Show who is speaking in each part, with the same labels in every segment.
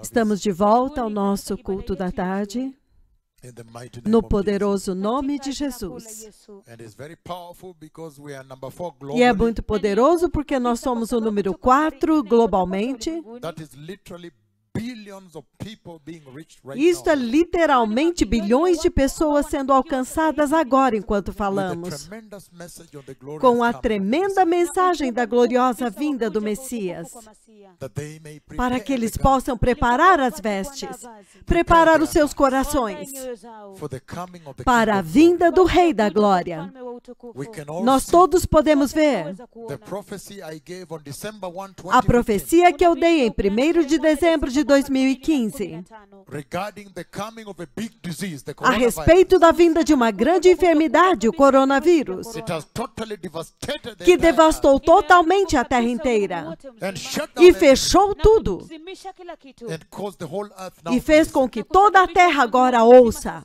Speaker 1: Estamos de volta ao nosso culto da tarde, no poderoso nome de Jesus. E é muito poderoso porque nós somos o número 4 globalmente. Isto é literalmente bilhões de pessoas sendo alcançadas agora enquanto falamos, com a tremenda mensagem da gloriosa vinda do Messias, para que eles possam preparar as vestes, preparar os seus corações para a vinda do Rei da Glória. Nós todos podemos ver a profecia que eu dei em 1º de dezembro de 2015, a respeito da vinda de uma grande enfermidade, o coronavírus, que devastou totalmente a terra inteira e fechou tudo, e fez com que toda a terra agora ouça.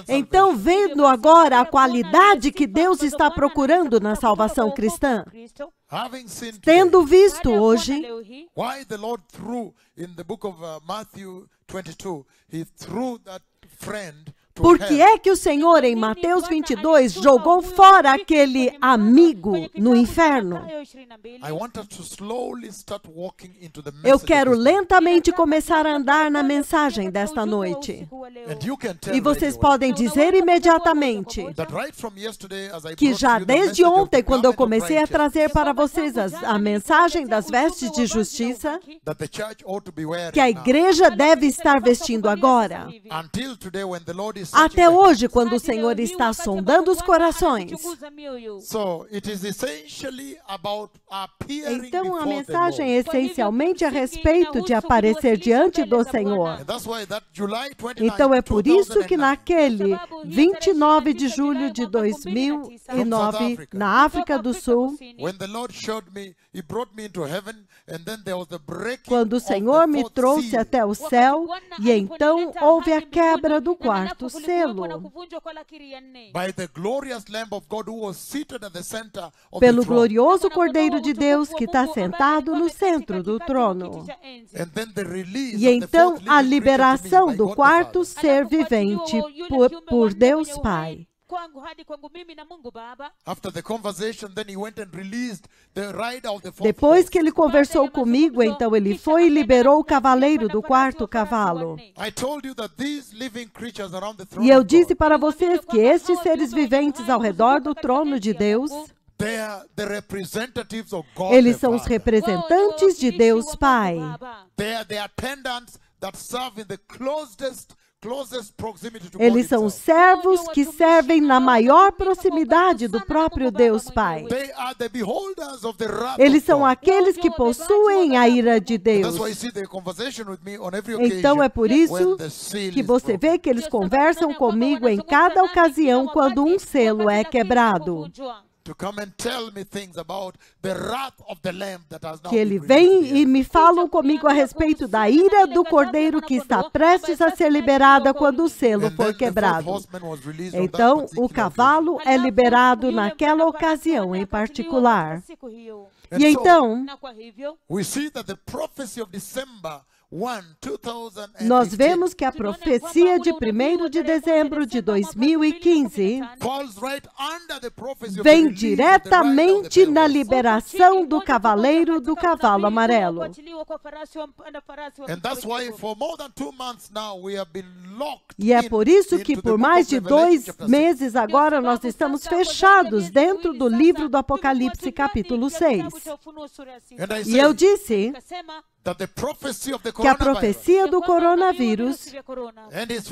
Speaker 1: Então, vendo agora a qualidade que Deus está procurando na salvação cristã, tendo visto hoje por que é que o Senhor, em Mateus 22, jogou fora aquele amigo no inferno? Eu quero lentamente começar a andar na mensagem desta noite. E vocês podem dizer imediatamente que já desde ontem, quando eu comecei a trazer para vocês a mensagem das vestes de justiça, que a igreja deve estar vestindo agora, até hoje, quando o Senhor está sondando os corações. Então, a mensagem é essencialmente a respeito de aparecer diante do Senhor. Então, é por isso que naquele 29 de julho de 2009, na África do Sul, quando o Senhor me trouxe até o céu, e então houve a quebra do quarto selo. Pelo glorioso Cordeiro de Deus que está sentado no centro do trono. E então a liberação do quarto ser vivente por Deus Pai. Depois que ele conversou comigo, então ele foi e liberou o cavaleiro do quarto cavalo. E eu disse para vocês que estes seres viventes ao redor do trono de Deus, eles são os representantes de Deus Pai. Eles são os servos que servem na maior proximidade do próprio Deus Pai. Eles são aqueles que possuem a ira de Deus. Então é por isso que você vê que eles conversam comigo em cada ocasião quando um selo é quebrado. Que ele vem e me falam comigo a respeito da ira do Cordeiro que está prestes a ser liberada quando o selo for quebrado. Então, o cavalo é liberado naquela ocasião em particular. E então, nós vemos que a profecia de 1º de dezembro de 2015 vem diretamente na liberação do cavaleiro do cavalo amarelo. E é por isso que por mais de 2 meses agora nós estamos fechados dentro do livro do Apocalipse capítulo 6. E eu disse que a profecia do coronavírus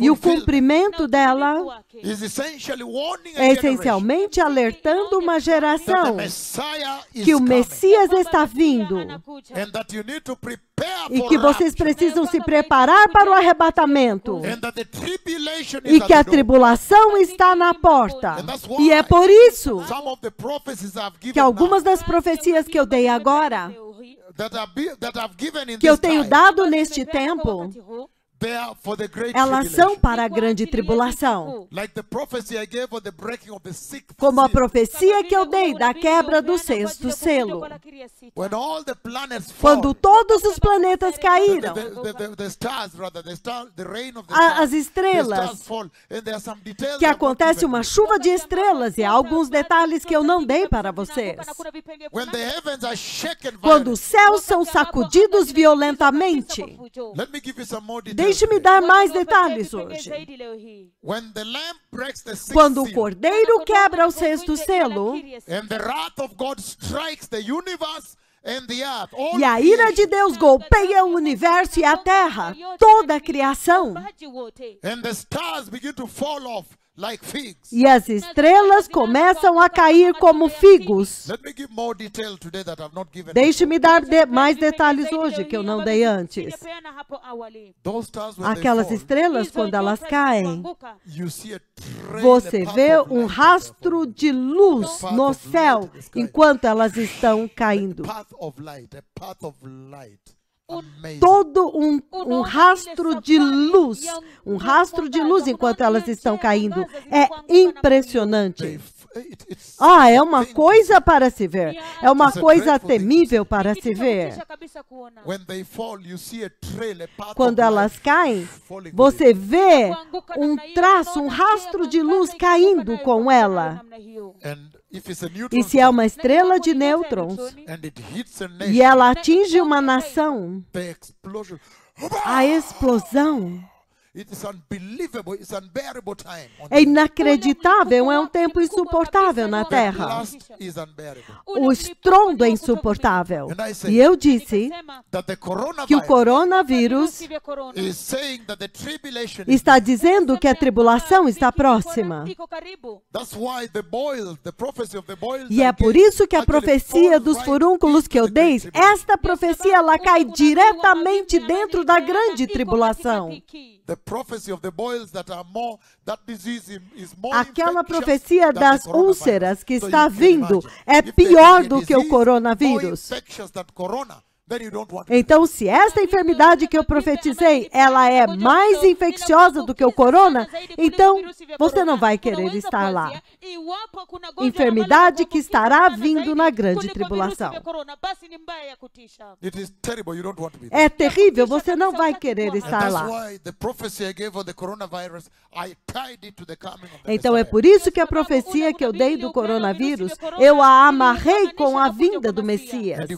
Speaker 1: e o cumprimento dela é essencialmente alertando uma geração que o Messias está vindo e que vocês precisam se preparar para o arrebatamento e que a tribulação está na porta. E é por isso que algumas das profecias que eu dei agora, que eu tenho dado neste tempo, Elas são para a grande tribulação. Como a profecia que eu dei da quebra do sexto selo. Quando todos os planetas caíram, as estrelas, que acontece uma chuva de estrelas, e há alguns detalhes que eu não dei para vocês. Quando os céus são sacudidos violentamente. Deixe-me dar mais detalhes hoje. Quando o Cordeiro quebra o sexto selo, e a ira de Deus golpeia o universo e a terra, toda a criação, e as estrelas começam a cair como figos. Deixe-me dar mais detalhes hoje que eu não dei antes. Aquelas estrelas, quando elas caem, você vê um rastro de luz no céu enquanto elas estão caindo. Todo um rastro de luz, enquanto elas estão caindo. É impressionante. É uma coisa para se ver. É uma coisa temível para se ver. Quando elas caem, você vê um traço, um rastro de luz caindo com ela. E se é uma estrela de nêutrons e ela atinge uma nação, a explosão é inacreditável, é um tempo insuportável na Terra. O estrondo é insuportável. E eu disse que o coronavírus está dizendo que a tribulação está próxima. E é por isso que a profecia dos furúnculos que eu dei, esta profecia ela cai diretamente dentro da grande tribulação. Aquela profecia das úlceras que está vindo é pior do que o coronavírus. Então, se esta enfermidade que eu profetizei, ela é mais infecciosa do que o corona, então você não vai querer estar lá. Enfermidade que estará vindo na grande tribulação. É terrível, você não vai querer estar lá. Então, é por isso que a profecia que eu dei do coronavírus, eu a amarrei com a vinda do Messias.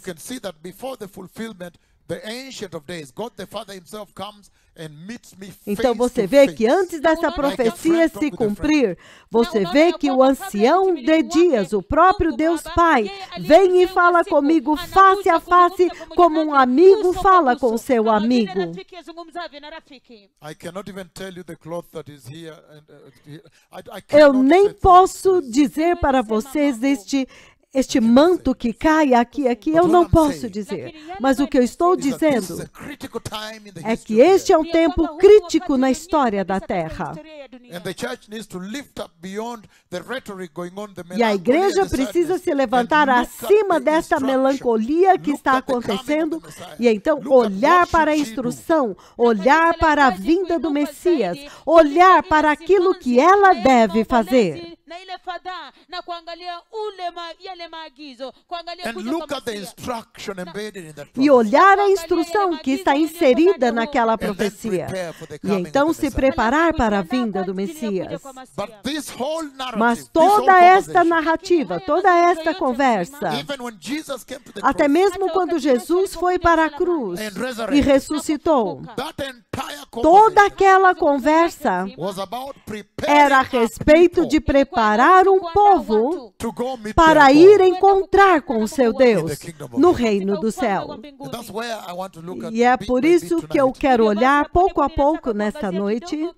Speaker 1: Então você vê que antes dessa profecia se cumprir, você vê que o ancião de dias, o próprio Deus Pai, vem e fala comigo face a face, como um amigo fala com seu amigo. Eu nem posso dizer para vocês este manto que cai aqui, eu não posso dizer. Mas o que eu estou dizendo é que este é um tempo crítico na história da Terra. E a igreja precisa se levantar acima desta melancolia que está acontecendo e então olhar para a instrução, olhar para a vinda do Messias, olhar para aquilo que ela deve fazer. E olhar a instrução que está inserida naquela profecia. E então se preparar para a vinda do Messias. Mas toda esta narrativa, toda esta conversa, até mesmo quando Jesus foi para a cruz e ressuscitou, toda aquela conversa era a respeito de preparar um povo para ir encontrar com o seu Deus no reino do céu. E é por isso que eu quero olhar pouco a pouco nesta noite.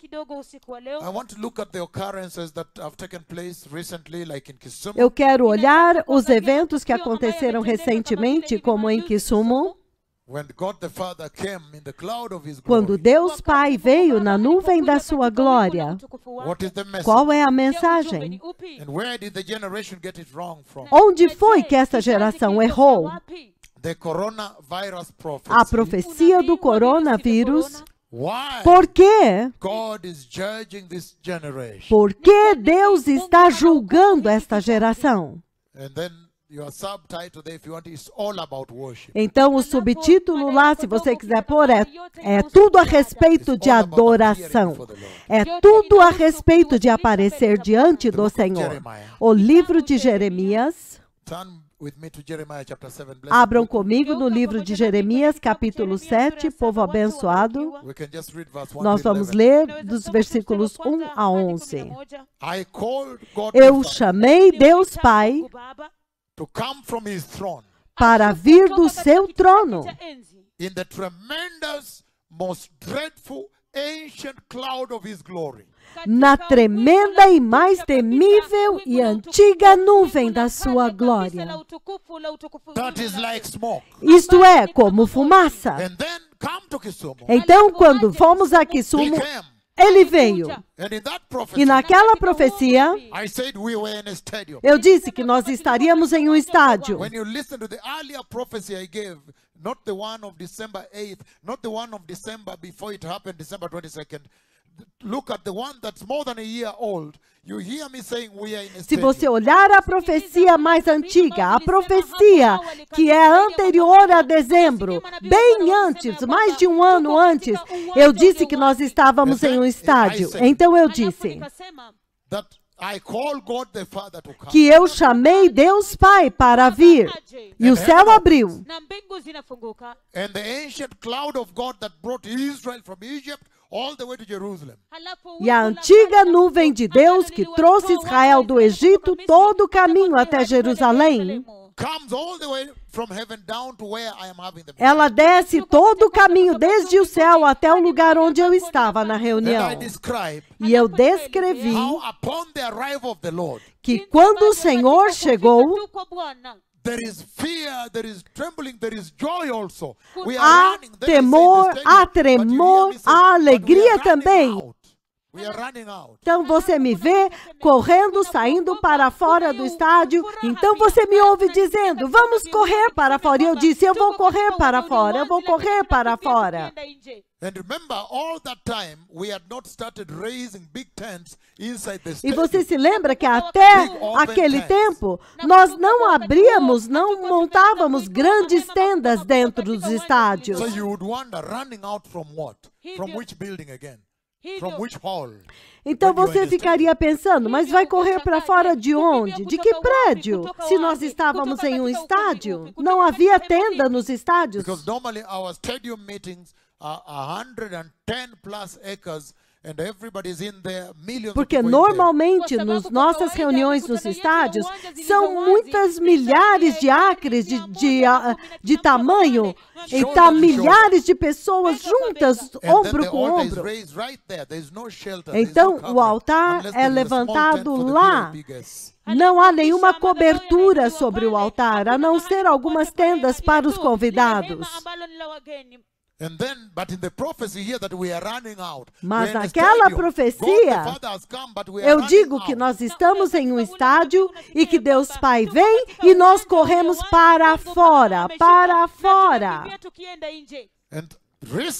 Speaker 1: Eu quero olhar os eventos que aconteceram recentemente, como em Kisumu. Quando Deus Pai veio na nuvem da sua glória, qual é a mensagem? Onde foi que essa geração errou? A profecia do coronavírus Por quê? Porque Deus está julgando esta geração. Então, o subtítulo lá, se você quiser pôr, é tudo a respeito de adoração. É tudo a respeito de aparecer diante do Senhor. O livro de Jeremias. Abram comigo no livro de Jeremias, capítulo 7, povo abençoado. Nós vamos ler dos versículos 1 a 11. Eu chamei Deus Pai para vir do seu trono na tremenda e mais temível e antiga nuvem da sua glória. Isto é, como fumaça. Então, quando fomos a Kisumu, ele veio. E naquela profecia, eu disse que nós estaríamos em um estádio.
Speaker 2: Not the one of December 8th, not the one of December before it happened, December 22nd. Look at the one that's more than a year old. You hear me saying we are in a
Speaker 1: Se você olhar a profecia mais antiga, a profecia que é anterior a dezembro, bem antes, mais de um ano antes, eu disse que nós estávamos em um estádio. Então eu disse que eu chamei Deus Pai para vir, e o céu abriu. E a antiga nuvem de Deus que trouxe Israel do Egito todo o caminho até Jerusalém, ela desce todo o caminho desde o céu até o lugar onde eu estava na reunião. E eu descrevi que quando o Senhor chegou, há temor, há tremor, há alegria também. Então você me vê correndo, saindo para fora do estádio. Então você me ouve dizendo, vamos correr para fora. E eu disse, eu vou correr para fora, eu vou correr para fora. E você se lembra que até aquele tempo, nós não abríamos, não montávamos grandes tendas dentro dos estádios. Então você ficaria pensando, mas vai correr para fora de onde? De que prédio? Se nós estávamos em um estádio, não havia tenda nos estádios. Porque normalmente nas nossas reuniões nos estádios são muitas milhares de acres de tamanho, e está milhares de pessoas juntas, ombro com ombro. Então o altar é levantado lá. Não há nenhuma cobertura sobre o altar, a não ser algumas tendas para os convidados. Mas naquela profecia, eu digo que nós estamos em um estádio e que Deus Pai vem e nós corremos para fora, para fora.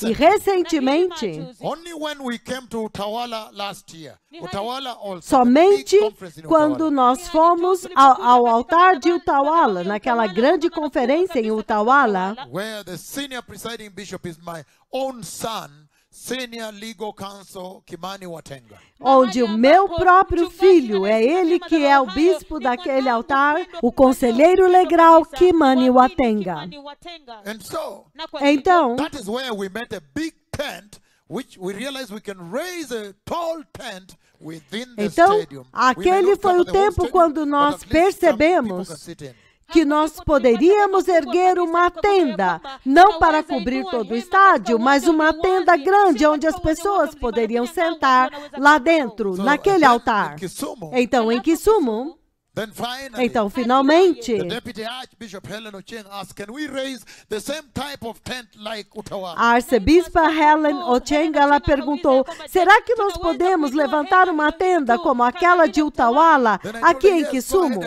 Speaker 1: E recentemente, somente quando nós fomos ao altar de Utawala, naquela grande conferência em Utawala, onde o meu próprio filho, é ele que é o bispo daquele altar, o conselheiro legal Kimani Watenga. Então, aquele foi o tempo quando nós percebemos que nós poderíamos erguer uma tenda, não para cobrir todo o estádio, mas uma tenda grande, onde as pessoas poderiam sentar lá dentro, naquele altar. Então, em Kisumu, finalmente, a arcebispa Helen Ochieng, ela perguntou, será que nós podemos levantar uma tenda como aquela de Utawala aqui em Kisumu?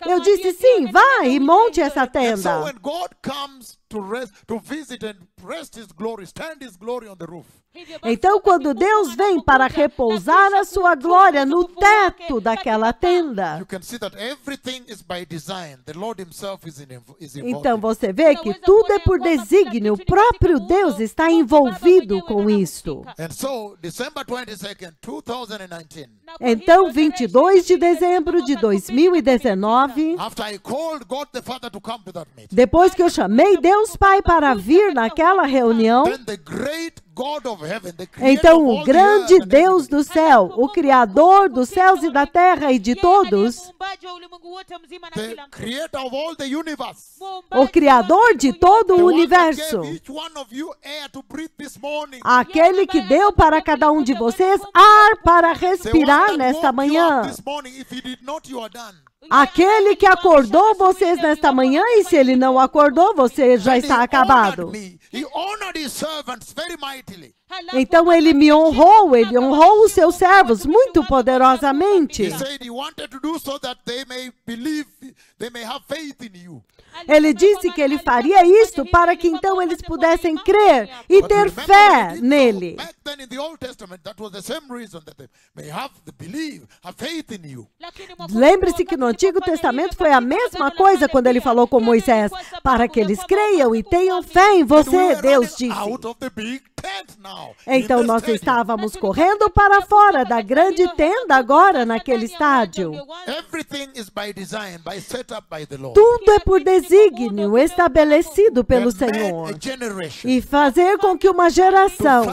Speaker 1: Eu disse, sim, vá e monte essa tenda.
Speaker 2: to visit and rest his glory, stand his glory on the roof.
Speaker 1: Então, quando Deus vem para repousar a sua glória no teto daquela tenda, então você vê que tudo é por desígnio, o próprio Deus está envolvido com isto. Então, 22 de dezembro de 2019, depois que eu chamei Deus Pai para vir naquela reunião, então o grande Deus do céu, o Criador dos céus e da terra e de todos, o Criador de todo o universo, aquele que deu para cada um de vocês ar para respirar nesta manhã, aquele que acordou vocês nesta manhã, e se ele não acordou, você já está acabado. Então ele me honrou, ele honrou os seus servos muito poderosamente. Ele disse que ele faria isto para que então eles pudessem crer e ter fé nele. Lembre-se que no Antigo Testamento foi a mesma coisa quando ele falou com Moisés, para que eles creiam e tenham fé em você, Deus disse. Então nós estávamos correndo para fora da grande tenda agora naquele estádio. Tudo é por desígnio estabelecido pelo Senhor. E fazer com que uma geração,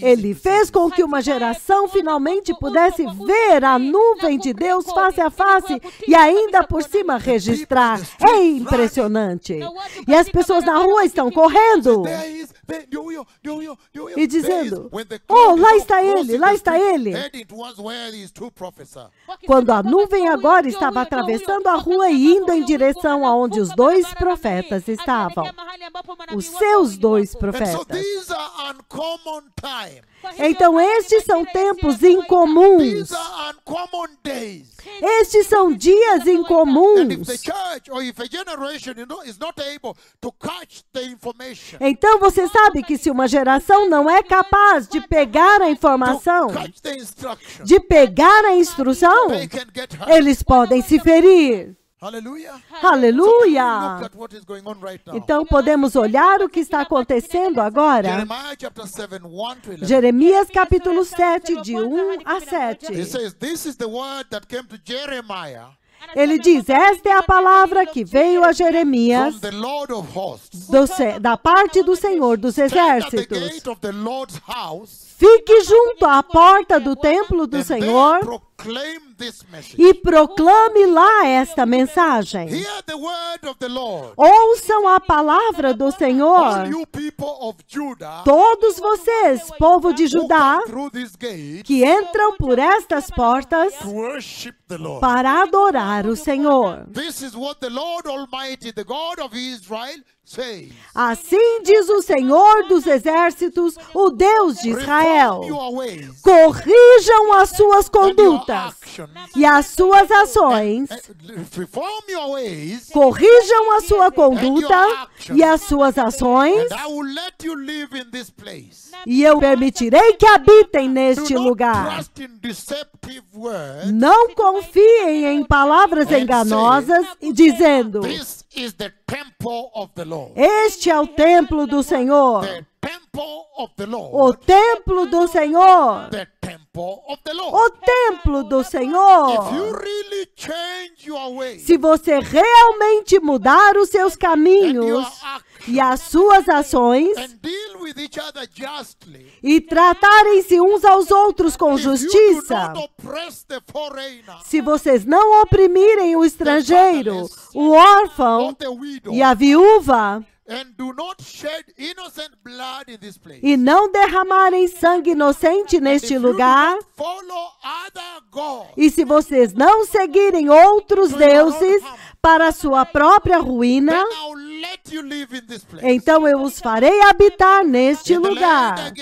Speaker 1: ele fez com que uma geração finalmente pudesse ver a nuvem de Deus face a face e ainda por cima registrar. É impressionante. E as pessoas na rua estão correndo e dizendo, oh, lá está ele, lá está ele. Quando a nuvem agora estava atravessando a rua e indo em direção aonde os dois profetas estavam, os seus dois profetas. Então estes são tempos incomuns. Estes são dias incomuns. Então você sabe que se uma geração não é capaz de pegar a informação, de pegar a instrução, eles podem se ferir. Aleluia! Então podemos olhar o que está acontecendo agora. Jeremias capítulo 7, de 1 a 7. Ele diz, esta é a palavra que veio a Jeremias da parte do Senhor dos Exércitos. Fique junto à porta do templo do Senhor e proclame lá esta mensagem. Ouçam a palavra do Senhor, todos vocês, povo de Judá, que entram por estas portas para adorar o Senhor. Assim diz o Senhor dos Exércitos, o Deus de Israel. Corrijam as suas condutas e as suas ações. Corrijam a sua conduta e as suas ações. E eu permitirei que habitem neste lugar. Não confiem em palavras enganosas e dizendo, este é o templo do Senhor. O templo do Senhor. O templo do Senhor. Se você realmente mudar os seus caminhos e as suas ações e tratarem-se uns aos outros com justiça, se vocês não oprimirem o estrangeiro, o órfão e a viúva, e não derramarem sangue inocente neste lugar, e se vocês não seguirem outros deuses para a sua própria ruína, então eu os farei habitar neste lugar.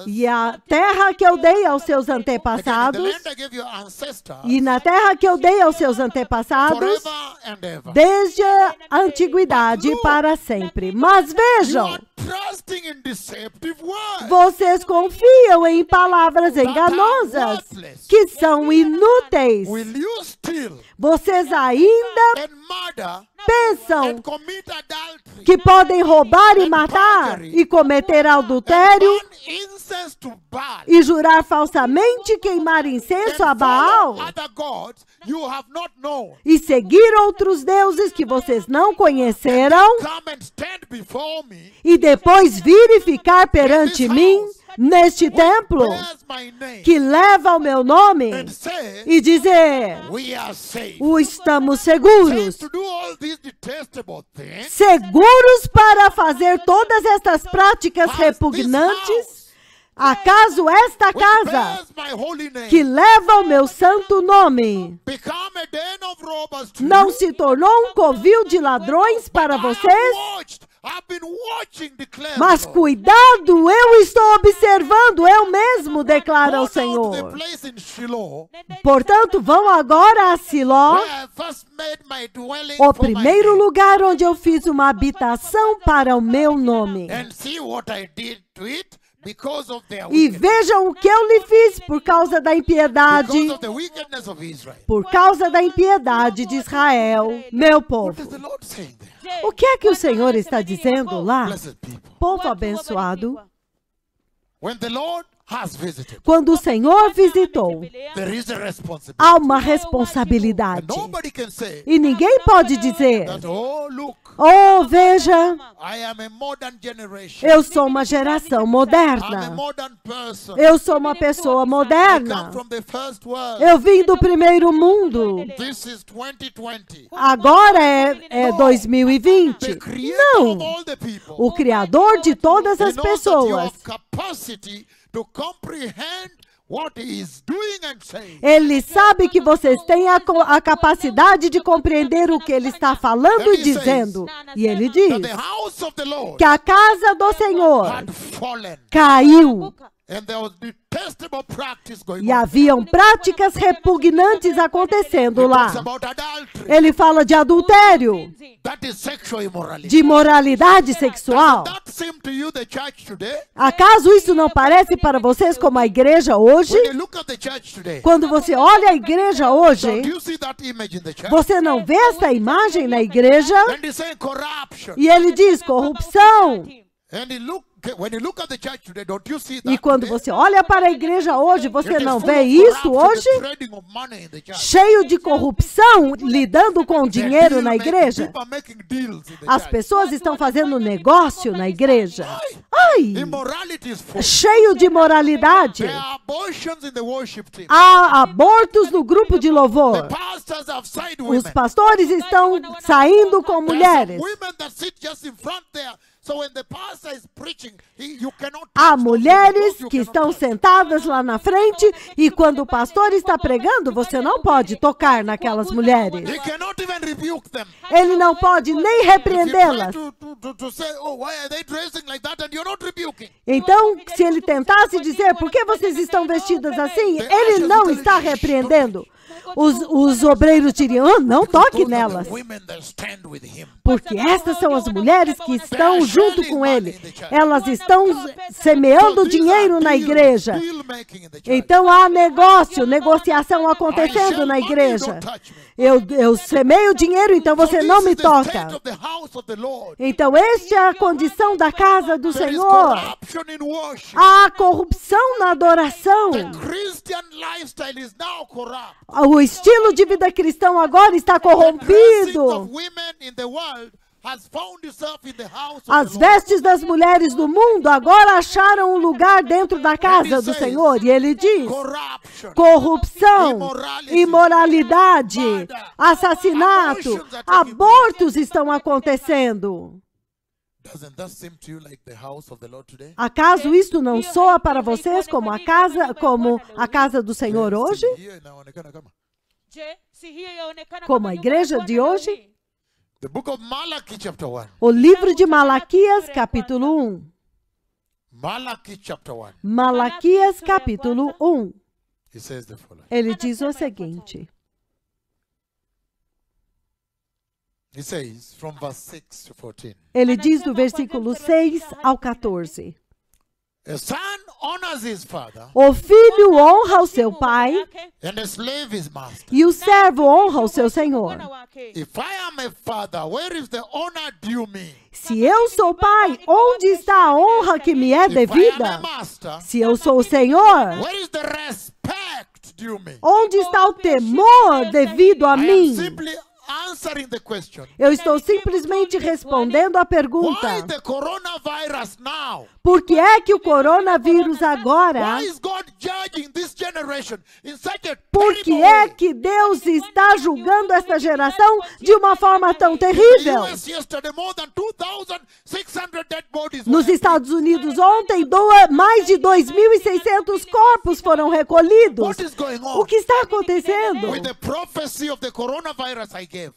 Speaker 1: E a terra que eu dei aos seus antepassados, e na terra que eu dei aos seus antepassados, desde a antiguidade para sempre. Mas vejam, vocês confiam em palavras enganosas que são inúteis. Vocês ainda pensam que podem roubar e matar e cometer adultério e jurar falsamente, queimar incenso a Baal e seguir outros deuses que vocês não conheceram e depois vir e ficar perante mim neste templo que leva o meu nome e dizer: estamos seguros. Seguros para fazer todas estas práticas repugnantes? Acaso esta casa, que leva o meu santo nome, não se tornou um covil de ladrões para vocês? Mas cuidado, eu estou observando, eu mesmo, declara o Senhor. Portanto, vão agora a Siló, o primeiro lugar onde eu fiz uma habitação para o meu nome. E vejam o que eu lhe fiz por causa da impiedade, por causa da impiedade de Israel, meu povo. O que é que o Senhor está dizendo lá? Povo abençoado, quando o Senhor visitou, há uma responsabilidade. E ninguém pode dizer: oh, veja, eu sou uma geração moderna. Eu sou uma pessoa moderna. Eu vim do primeiro mundo. Agora é 2020. Não. O Criador de todas as pessoas, Ele sabe que vocês têm a capacidade de compreender o que Ele está falando e dizendo. E Ele diz que a casa do Senhor caiu. E haviam práticas repugnantes acontecendo lá. Ele fala de adultério, de imoralidade sexual. Acaso isso não parece para vocês como a igreja hoje? Quando você olha a igreja hoje, você não vê essa imagem na igreja? E ele diz corrupção. E quando você olha para a igreja hoje, você não vê isso hoje? Cheio de corrupção, lidando com dinheiro na igreja. As pessoas estão fazendo negócio na igreja. Ai! Cheio de imoralidade. Há abortos no grupo de louvor. Os pastores estão saindo com mulheres. Há mulheres que estão sentadas lá na frente e quando o pastor está pregando, você não pode tocar naquelas mulheres. Ele não pode nem repreendê-las. Então, se ele tentasse dizer por que vocês estão vestidas assim, ele não está repreendendo. Os obreiros diriam: não toque nelas. Porque estas são as mulheres que estão junto com ele. Elas estão semeando dinheiro na igreja. Então há negociação acontecendo na igreja. Eu semeio dinheiro, então você não me toca. Então esta é a condição da casa do Senhor. Há corrupção na adoração. O estilo de vida cristão agora está corrompido. As vestes das mulheres do mundo agora acharam um lugar dentro da casa do Senhor. E ele diz: corrupção, imoralidade, assassinato, abortos estão acontecendo. Acaso isto não soa para vocês como a casa do Senhor hoje? Como a igreja de hoje? O livro de Malaquias, capítulo 1. Malaquias, capítulo 1. Ele diz o seguinte:
Speaker 2: He says, from verse 6 to 14.
Speaker 1: Ele diz do versículo 6 ao 14.
Speaker 2: A son honors his father,
Speaker 1: o filho honra o seu pai,
Speaker 2: and a slave his master.
Speaker 1: e o servo honra o seu senhor.
Speaker 2: If I am a father, where is the honor due me?
Speaker 1: Se eu sou pai, onde está a honra que me é
Speaker 2: If I am
Speaker 1: devida?
Speaker 2: a master,
Speaker 1: Se eu sou o Senhor,
Speaker 2: where is the respect due me?
Speaker 1: onde está o temor devido a
Speaker 2: I am
Speaker 1: mim?
Speaker 2: simply answering the question.
Speaker 1: Eu estou simplesmente respondendo a
Speaker 2: Why
Speaker 1: pergunta.
Speaker 2: the coronavirus now?
Speaker 1: Por que é que o coronavírus agora?
Speaker 2: Why is God judging this generation in such a
Speaker 1: Por
Speaker 2: terrible
Speaker 1: que é
Speaker 2: way?
Speaker 1: que Deus está julgando esta geração de uma forma tão
Speaker 2: In the
Speaker 1: terrível?
Speaker 2: US yesterday, more than 2,600 dead bodies were
Speaker 1: Nos Estados Unidos ontem, mais de 2.600 corpos foram recolhidos.
Speaker 2: What is going
Speaker 1: O
Speaker 2: on?
Speaker 1: que está acontecendo?
Speaker 2: With the prophecy of the coronavirus I gave.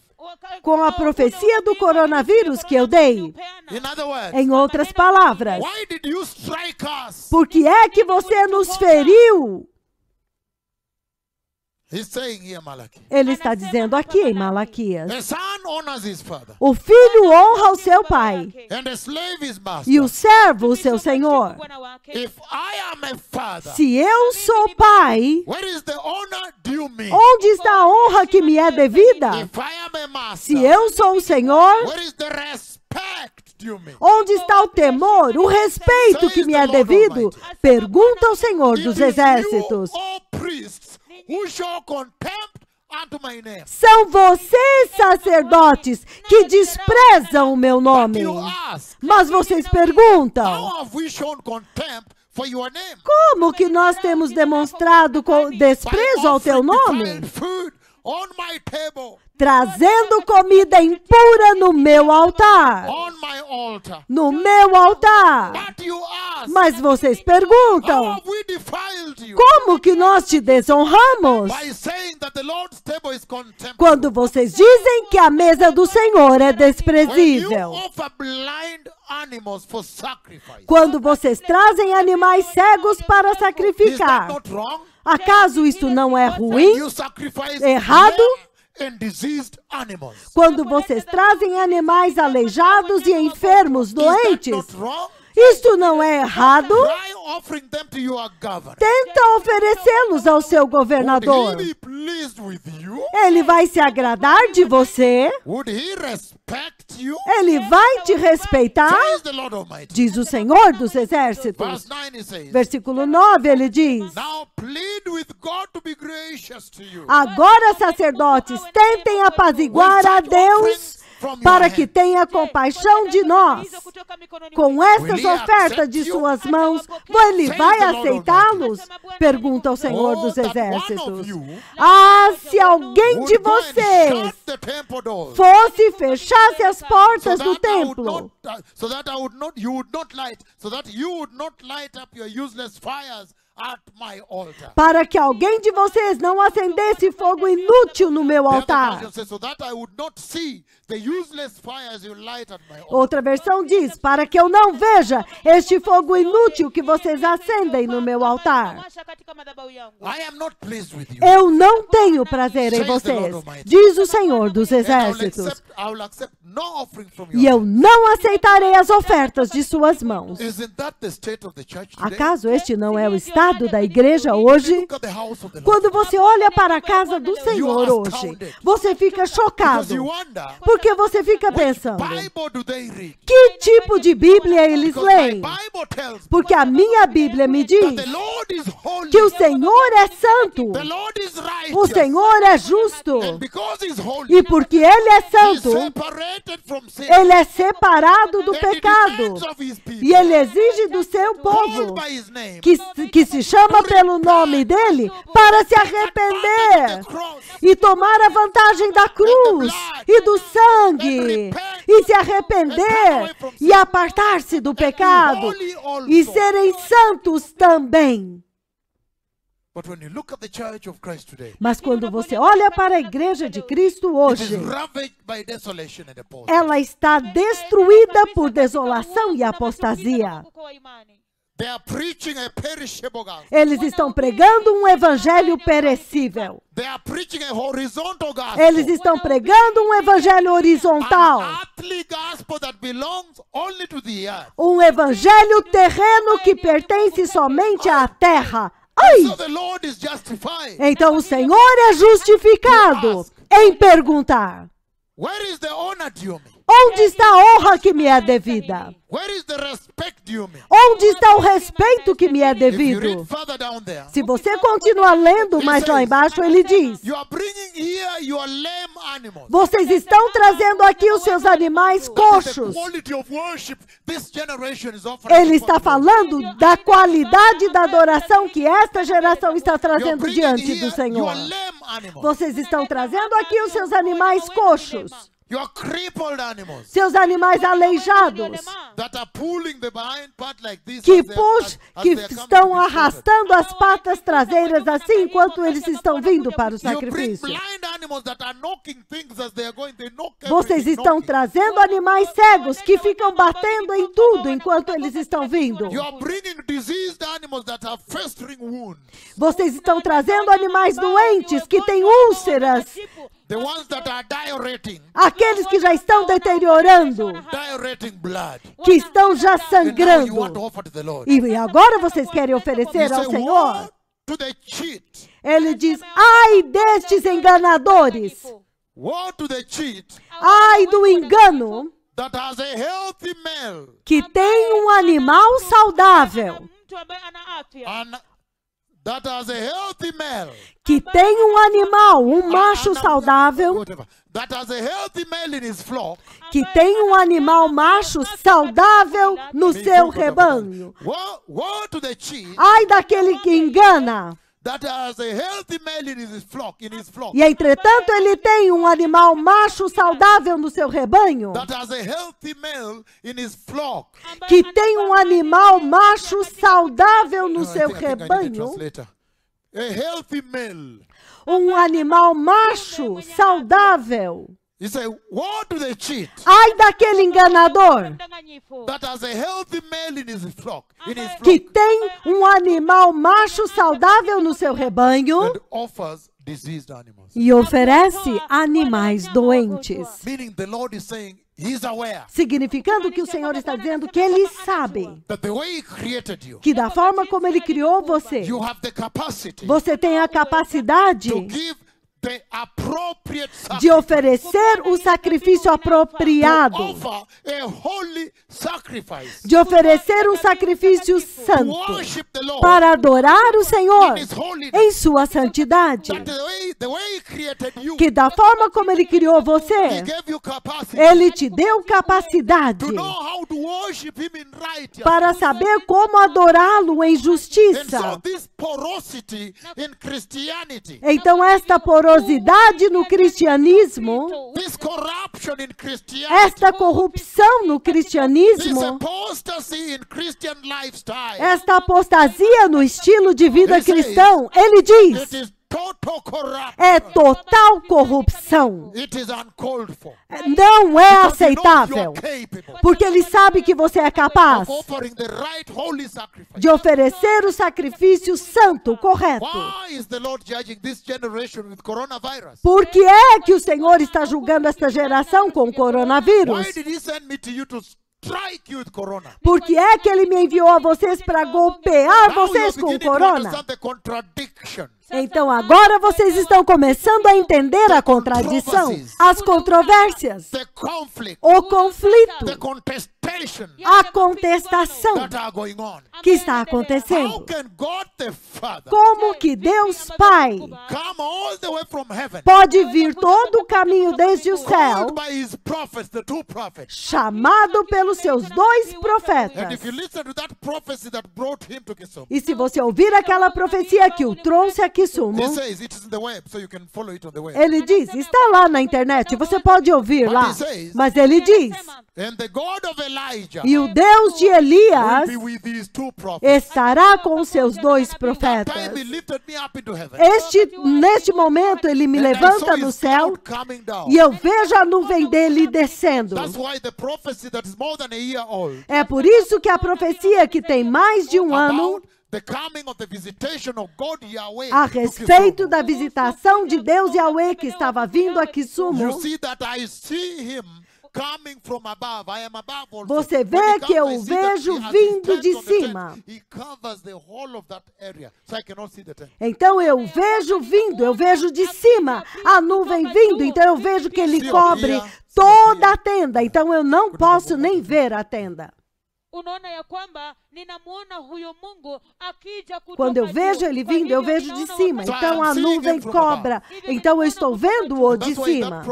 Speaker 1: Com a profecia do coronavírus que eu dei.
Speaker 2: In other words,
Speaker 1: Em outras palavras,
Speaker 2: why did you strike us?
Speaker 1: por que é que você nos feriu?
Speaker 2: He's saying here, Malachi.
Speaker 1: Ele está dizendo aqui em Malaquias.
Speaker 2: A son honors his father,
Speaker 1: O filho honra o seu pai,
Speaker 2: and a slave his master.
Speaker 1: e o servo o seu senhor.
Speaker 2: If I am a father,
Speaker 1: Se eu sou pai,
Speaker 2: where is the honor due me?
Speaker 1: onde está a honra que me é devida?
Speaker 2: If I am a master,
Speaker 1: Se eu sou o Senhor,
Speaker 2: where is the respect due me?
Speaker 1: onde está o temor, o respeito que me é devido? Pergunta ao Senhor
Speaker 2: It
Speaker 1: dos
Speaker 2: is
Speaker 1: exércitos.
Speaker 2: you, all priests, who show contempt unto my name.
Speaker 1: São vocês, sacerdotes, que desprezam o meu nome.
Speaker 2: You ask,
Speaker 1: Mas vocês perguntam,
Speaker 2: how have we shown contempt for your name?
Speaker 1: como que nós temos demonstrado desprezo ao teu nome?
Speaker 2: Defiled food on my table,
Speaker 1: Trazendo comida impura no meu altar.
Speaker 2: on my altar.
Speaker 1: No meu altar.
Speaker 2: But you ask,
Speaker 1: Mas vocês
Speaker 2: how
Speaker 1: perguntam,
Speaker 2: have we defiled you?
Speaker 1: como que nós te desonramos?
Speaker 2: By saying that the Lord's table is contemptible.
Speaker 1: Quando vocês dizem que a mesa do Senhor é
Speaker 2: When you
Speaker 1: desprezível.
Speaker 2: offer blind animals for sacrifice,
Speaker 1: Quando vocês trazem animais cegos para
Speaker 2: is that
Speaker 1: sacrificar.
Speaker 2: not wrong?
Speaker 1: Acaso isto não é
Speaker 2: When
Speaker 1: ruim?
Speaker 2: you sacrifice
Speaker 1: Errado?
Speaker 2: lame and diseased animals,
Speaker 1: Quando vocês trazem animais aleijados e enfermos,
Speaker 2: is that
Speaker 1: doentes?
Speaker 2: not wrong?
Speaker 1: Isto não é errado?
Speaker 2: Try offering them to your governor.
Speaker 1: Tenta oferecê-los ao seu
Speaker 2: Would
Speaker 1: governador.
Speaker 2: he be pleased with you?
Speaker 1: Ele vai se agradar de você?
Speaker 2: Would he respect you?
Speaker 1: Ele vai te respeitar?
Speaker 2: Says the Lord Almighty.
Speaker 1: Diz o Senhor dos Exércitos.
Speaker 2: Verse 9 he says,
Speaker 1: Versículo 9, ele diz:
Speaker 2: now plead with God to be gracious to you.
Speaker 1: agora, sacerdotes, tentem apaziguar a Deus para que tenha compaixão de nós. Com estas ofertas de suas mãos, ele vai aceitá-los? Pergunta o Senhor dos Exércitos. Ah, se alguém de
Speaker 2: Would go and
Speaker 1: vocês
Speaker 2: shut the temple doors,
Speaker 1: fosse e fechasse as portas do
Speaker 2: so that
Speaker 1: templo,
Speaker 2: you would not light up your useless fires at my altar.
Speaker 1: para que alguém de vocês não acendesse fogo inútil no meu
Speaker 2: The other
Speaker 1: altar.
Speaker 2: version says, so that I would not see the useless fires you light at my altar.
Speaker 1: Outra versão diz, para que eu não veja este fogo inútil que vocês acendem no meu altar.
Speaker 2: I am not pleased with you.
Speaker 1: Eu não tenho prazer em vocês, diz o Senhor dos Exércitos,
Speaker 2: I will accept no offering from
Speaker 1: e
Speaker 2: you.
Speaker 1: eu não aceitarei as ofertas de suas mãos.
Speaker 2: Isn't that the state of the church today?
Speaker 1: Acaso este não é o estado da igreja hoje?
Speaker 2: Look at the house of the Lord.
Speaker 1: Quando você olha para a casa do Senhor hoje, você fica
Speaker 2: Because
Speaker 1: chocado,
Speaker 2: you wonder,
Speaker 1: porque você fica
Speaker 2: which
Speaker 1: pensando,
Speaker 2: Bible do they read?
Speaker 1: que tipo de Bíblia eles
Speaker 2: Because my
Speaker 1: leem?
Speaker 2: Bible tells me
Speaker 1: Porque a minha Bíblia me
Speaker 2: that
Speaker 1: diz
Speaker 2: the Lord is holy.
Speaker 1: que o Senhor é santo,
Speaker 2: The Lord is righteous.
Speaker 1: o Senhor é justo,
Speaker 2: And because he's holy,
Speaker 1: e porque Ele é
Speaker 2: he's
Speaker 1: santo,
Speaker 2: separated from sin.
Speaker 1: Ele é separado do
Speaker 2: And he
Speaker 1: pecado,
Speaker 2: demands of his people,
Speaker 1: e Ele exige do seu
Speaker 2: called
Speaker 1: povo,
Speaker 2: by his name,
Speaker 1: que se chama pelo nome dele, para se arrepender e tomar a vantagem da cruz e do sangue, e se arrepender e apartar-se do pecado, e serem santos também.
Speaker 2: But when you look at the church of Christ today,
Speaker 1: Mas quando você olha para a igreja de Cristo
Speaker 2: it is
Speaker 1: hoje,
Speaker 2: ravaged by desolation and apostasy.
Speaker 1: ela está destruída por desolação e apostasia.
Speaker 2: They are preaching a perishable gospel.
Speaker 1: Eles estão pregando um evangelho perecível.
Speaker 2: They are preaching a horizontal gospel.
Speaker 1: Eles estão pregando um evangelho horizontal.
Speaker 2: An earthly gospel that belongs only to the earth.
Speaker 1: Um evangelho terreno que pertence somente à terra. Ai!
Speaker 2: So the Lord is justified.
Speaker 1: Então o Senhor é justificado em perguntar:
Speaker 2: Where is the honor due me?
Speaker 1: onde está a honra que me é devida?
Speaker 2: Where is the respect due me?
Speaker 1: Onde está o respeito que me é
Speaker 2: If you
Speaker 1: devido?
Speaker 2: read further down there,
Speaker 1: Se você continuar lendo mais lá embaixo, ele diz:
Speaker 2: you are bringing here your lame animals.
Speaker 1: vocês estão trazendo aqui os seus animais
Speaker 2: That is the
Speaker 1: coxos.
Speaker 2: quality of worship this generation is offering.
Speaker 1: Ele está falando da qualidade da adoração que esta geração está
Speaker 2: You are
Speaker 1: trazendo
Speaker 2: bringing
Speaker 1: diante
Speaker 2: here
Speaker 1: do Senhor.
Speaker 2: your lame animals.
Speaker 1: Vocês estão trazendo aqui os seus animais coxos,
Speaker 2: Your crippled animals
Speaker 1: seus animais aleijados,
Speaker 2: that are pulling the behind part like this
Speaker 1: que
Speaker 2: as they are coming to
Speaker 1: estão
Speaker 2: be
Speaker 1: arrastando as patas traseiras assim enquanto eles estão vindo para o
Speaker 2: slaughtered. You bring
Speaker 1: sacrifício.
Speaker 2: blind animals that are knocking things as they are going. They knock
Speaker 1: Vocês
Speaker 2: everything,
Speaker 1: estão
Speaker 2: knocking.
Speaker 1: trazendo animais cegos que ficam batendo em tudo enquanto eles estão vindo.
Speaker 2: You are bringing diseased animals that have festering wounds.
Speaker 1: Vocês estão trazendo animais doentes que têm úlceras,
Speaker 2: The ones that are diureting
Speaker 1: aqueles que já estão deteriorando,
Speaker 2: blood.
Speaker 1: que estão já
Speaker 2: And now you want to
Speaker 1: sangrando.
Speaker 2: offer to the Lord.
Speaker 1: E agora vocês querem
Speaker 2: He
Speaker 1: oferecer ao
Speaker 2: said,
Speaker 1: Senhor?
Speaker 2: woe to the cheat.
Speaker 1: Ele diz: ai destes enganadores,
Speaker 2: Woe to the cheat
Speaker 1: ai do engano
Speaker 2: that has a healthy male
Speaker 1: que tem um animal saudável,
Speaker 2: and that has a healthy male.
Speaker 1: que tem um animal, um macho saudável,
Speaker 2: Whatever. That has a healthy male in his flock.
Speaker 1: que tem um animal macho saudável no seu rebanho.
Speaker 2: Woe to the cheat
Speaker 1: Ai daquele que engana.
Speaker 2: that has a healthy male in his flock.
Speaker 1: E entretanto ele tem um animal macho saudável no seu rebanho,
Speaker 2: That has a healthy male in his flock.
Speaker 1: que tem um animal macho saudável no
Speaker 2: I
Speaker 1: seu
Speaker 2: think I need a
Speaker 1: rebanho,
Speaker 2: translator. A healthy male.
Speaker 1: um animal macho saudável.
Speaker 2: He said, woe to the cheat
Speaker 1: Ai daquele enganador
Speaker 2: that has a healthy male in his flock.
Speaker 1: que tem um animal macho saudável no seu rebanho
Speaker 2: And offers diseased animals.
Speaker 1: e oferece animais doentes.
Speaker 2: Meaning the Lord is saying he's aware
Speaker 1: Significando que o Senhor está dizendo que Ele sabe
Speaker 2: that the way he created you,
Speaker 1: que da forma como Ele criou você,
Speaker 2: you have the capacity
Speaker 1: você tem a capacidade
Speaker 2: to give the appropriate
Speaker 1: de oferecer o sacrifício
Speaker 2: to
Speaker 1: apropriado,
Speaker 2: offer a holy sacrifice
Speaker 1: de oferecer um sacrifício
Speaker 2: to
Speaker 1: santo
Speaker 2: worship the Lord
Speaker 1: para adorar o Senhor
Speaker 2: in his holiness.
Speaker 1: em sua santidade.
Speaker 2: That the way he created you,
Speaker 1: Que da forma como Ele criou
Speaker 2: he
Speaker 1: você,
Speaker 2: gave you capacity
Speaker 1: Ele te deu capacidade
Speaker 2: to know how to worship him in righteousness.
Speaker 1: para saber como adorá-lo em
Speaker 2: And so
Speaker 1: justiça.
Speaker 2: this porosity in Christianity,
Speaker 1: Então esta porosidade no cristianismo,
Speaker 2: this corruption in Christianity,
Speaker 1: esta corrupção no
Speaker 2: this
Speaker 1: cristianismo,
Speaker 2: apostasy in Christian lifestyle,
Speaker 1: esta apostasia no estilo de vida
Speaker 2: Ele says,
Speaker 1: cristão, ele
Speaker 2: it
Speaker 1: diz,
Speaker 2: is total corruption.
Speaker 1: é total corrupção.
Speaker 2: It is uncalled for.
Speaker 1: Não é
Speaker 2: Because you know you
Speaker 1: aceitável,
Speaker 2: are capable
Speaker 1: porque ele sabe que você é capaz
Speaker 2: of offering the right holy sacrifice.
Speaker 1: de oferecer o sacrifício santo, correto.
Speaker 2: Why is the Lord judging this generation with coronavirus?
Speaker 1: Por que é que o Senhor está julgando esta geração com o
Speaker 2: Why
Speaker 1: coronavírus?
Speaker 2: did he send me to you to strike you with corona?
Speaker 1: Por que é que ele me enviou a vocês para golpear
Speaker 2: Now
Speaker 1: vocês
Speaker 2: you're
Speaker 1: com o
Speaker 2: beginning to
Speaker 1: corona?
Speaker 2: understand the contradiction.
Speaker 1: Então agora vocês estão começando a entender a contradição, as controvérsias,
Speaker 2: The conflict,
Speaker 1: o conflito,
Speaker 2: the contestation
Speaker 1: a contestação
Speaker 2: that are going on.
Speaker 1: que está
Speaker 2: How
Speaker 1: acontecendo.
Speaker 2: can God the Father
Speaker 1: Como que Deus Pai
Speaker 2: come all the way from heaven,
Speaker 1: pode vir todo o caminho desde o céu,
Speaker 2: called by his prophets, the two prophets?
Speaker 1: chamado pelos seus dois
Speaker 2: And
Speaker 1: profetas?
Speaker 2: if you listen to that prophecy that brought him to Kisumu,
Speaker 1: E se você ouvir aquela profecia que o trouxe a Kisumu,
Speaker 2: he says it is in the web, so you can follow it on the web.
Speaker 1: ele diz, está lá na internet, você pode ouvir lá. Mas ele diz, E o Deus de Elias estará com seus dois profetas. Neste momento, ele me levanta no céu e eu vejo a nuvem dele descendo. É por isso que a profecia que tem mais de um ano a respeito da visitação de Deus Yahweh que estava vindo a Kisumu, você vê que eu vejo vindo de cima. Então eu vejo de cima a nuvem vindo, então eu vejo que ele cobre toda a tenda, então eu não posso nem ver a tenda. Quando eu vejo ele vindo, eu vejo de cima, então a nuvem cobra, então eu estou vendo-o de cima.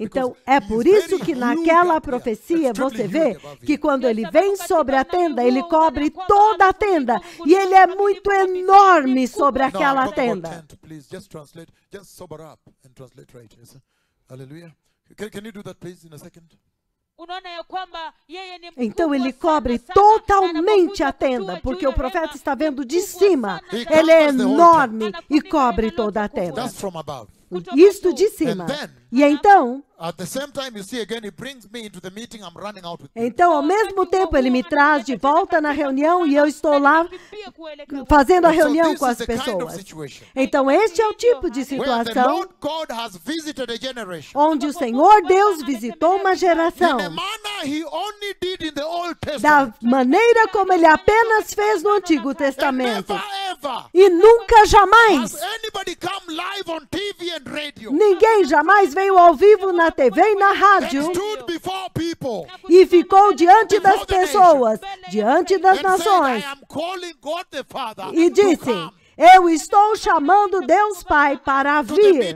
Speaker 1: Então, é por isso que naquela profecia você vê que quando ele vem sobre a tenda, ele cobre toda a tenda. E ele é muito enorme sobre aquela tenda. Então ele cobre totalmente a tenda, porque o profeta está vendo de cima. Ele é enorme e cobre toda a tenda. Isto de cima. E então, ao mesmo tempo ele me traz de volta na reunião e eu estou lá fazendo a reunião com as pessoas. Então este é o tipo de situação onde o Senhor Deus visitou uma geração da maneira como ele apenas fez no Antigo Testamento. E nunca jamais ninguém jamais veio ao vivo na TV e na rádio e ficou diante das pessoas, diante das nações e disse: eu estou chamando Deus Pai para vir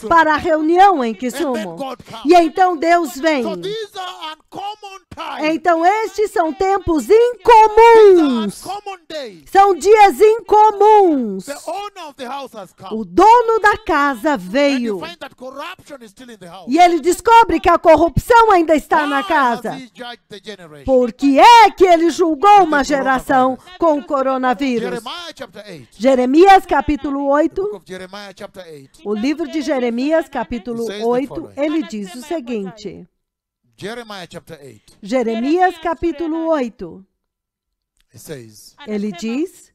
Speaker 1: para a reunião em Kisumu. E então Deus vem. Então estes são tempos incomuns. São dias incomuns. O dono da casa veio. E ele descobre que a corrupção ainda está na casa. Por que é que ele julgou uma geração com o coronavírus? Jeremias capítulo 8, o livro de Jeremias capítulo 8, ele diz o seguinte. Jeremias capítulo 8, ele diz,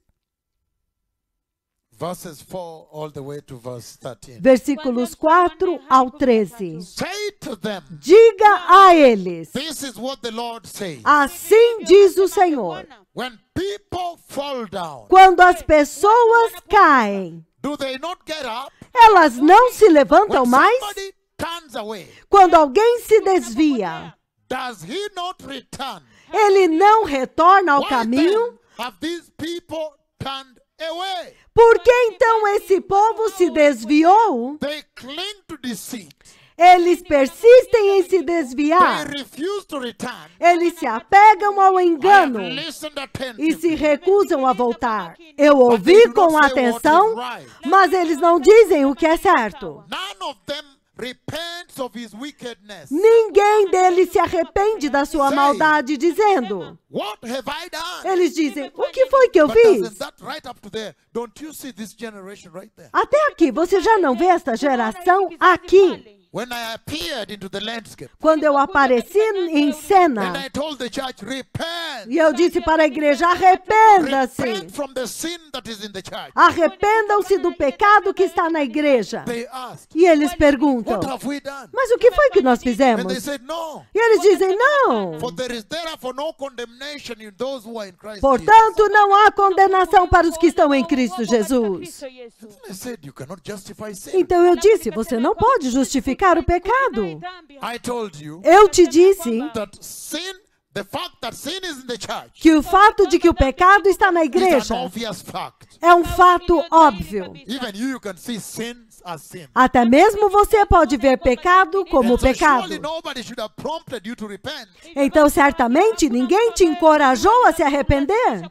Speaker 1: versículos 4 ao 13. Diga a eles, assim diz o Senhor, quando as pessoas caem, elas não se levantam mais? Quando alguém se desvia, ele não retorna ao caminho? Por que então esse povo se desviou? Eles persistem em se desviar. Eles se apegam ao engano e se recusam a voltar. Eu ouvi com atenção, mas eles não dizem o que é certo. Ninguém deles se arrepende da sua maldade, dizendo, eles dizem, o que foi que eu fiz? Até aqui, você já não vê esta geração aqui? Quando eu apareci em cena, e eu disse para a igreja, arrependa-se. Arrependam-se do pecado que está na igreja. E eles perguntam, mas o que foi que nós fizemos? E eles dizem, não. Portanto, não há condenação para os que estão em Cristo Jesus. Então eu disse, você não pode justificar o pecado. Eu te disse que o fato de que o pecado está na igreja é um fato óbvio. Até mesmo você pode ver pecado como pecado. Então, certamente, ninguém te encorajou a se arrepender.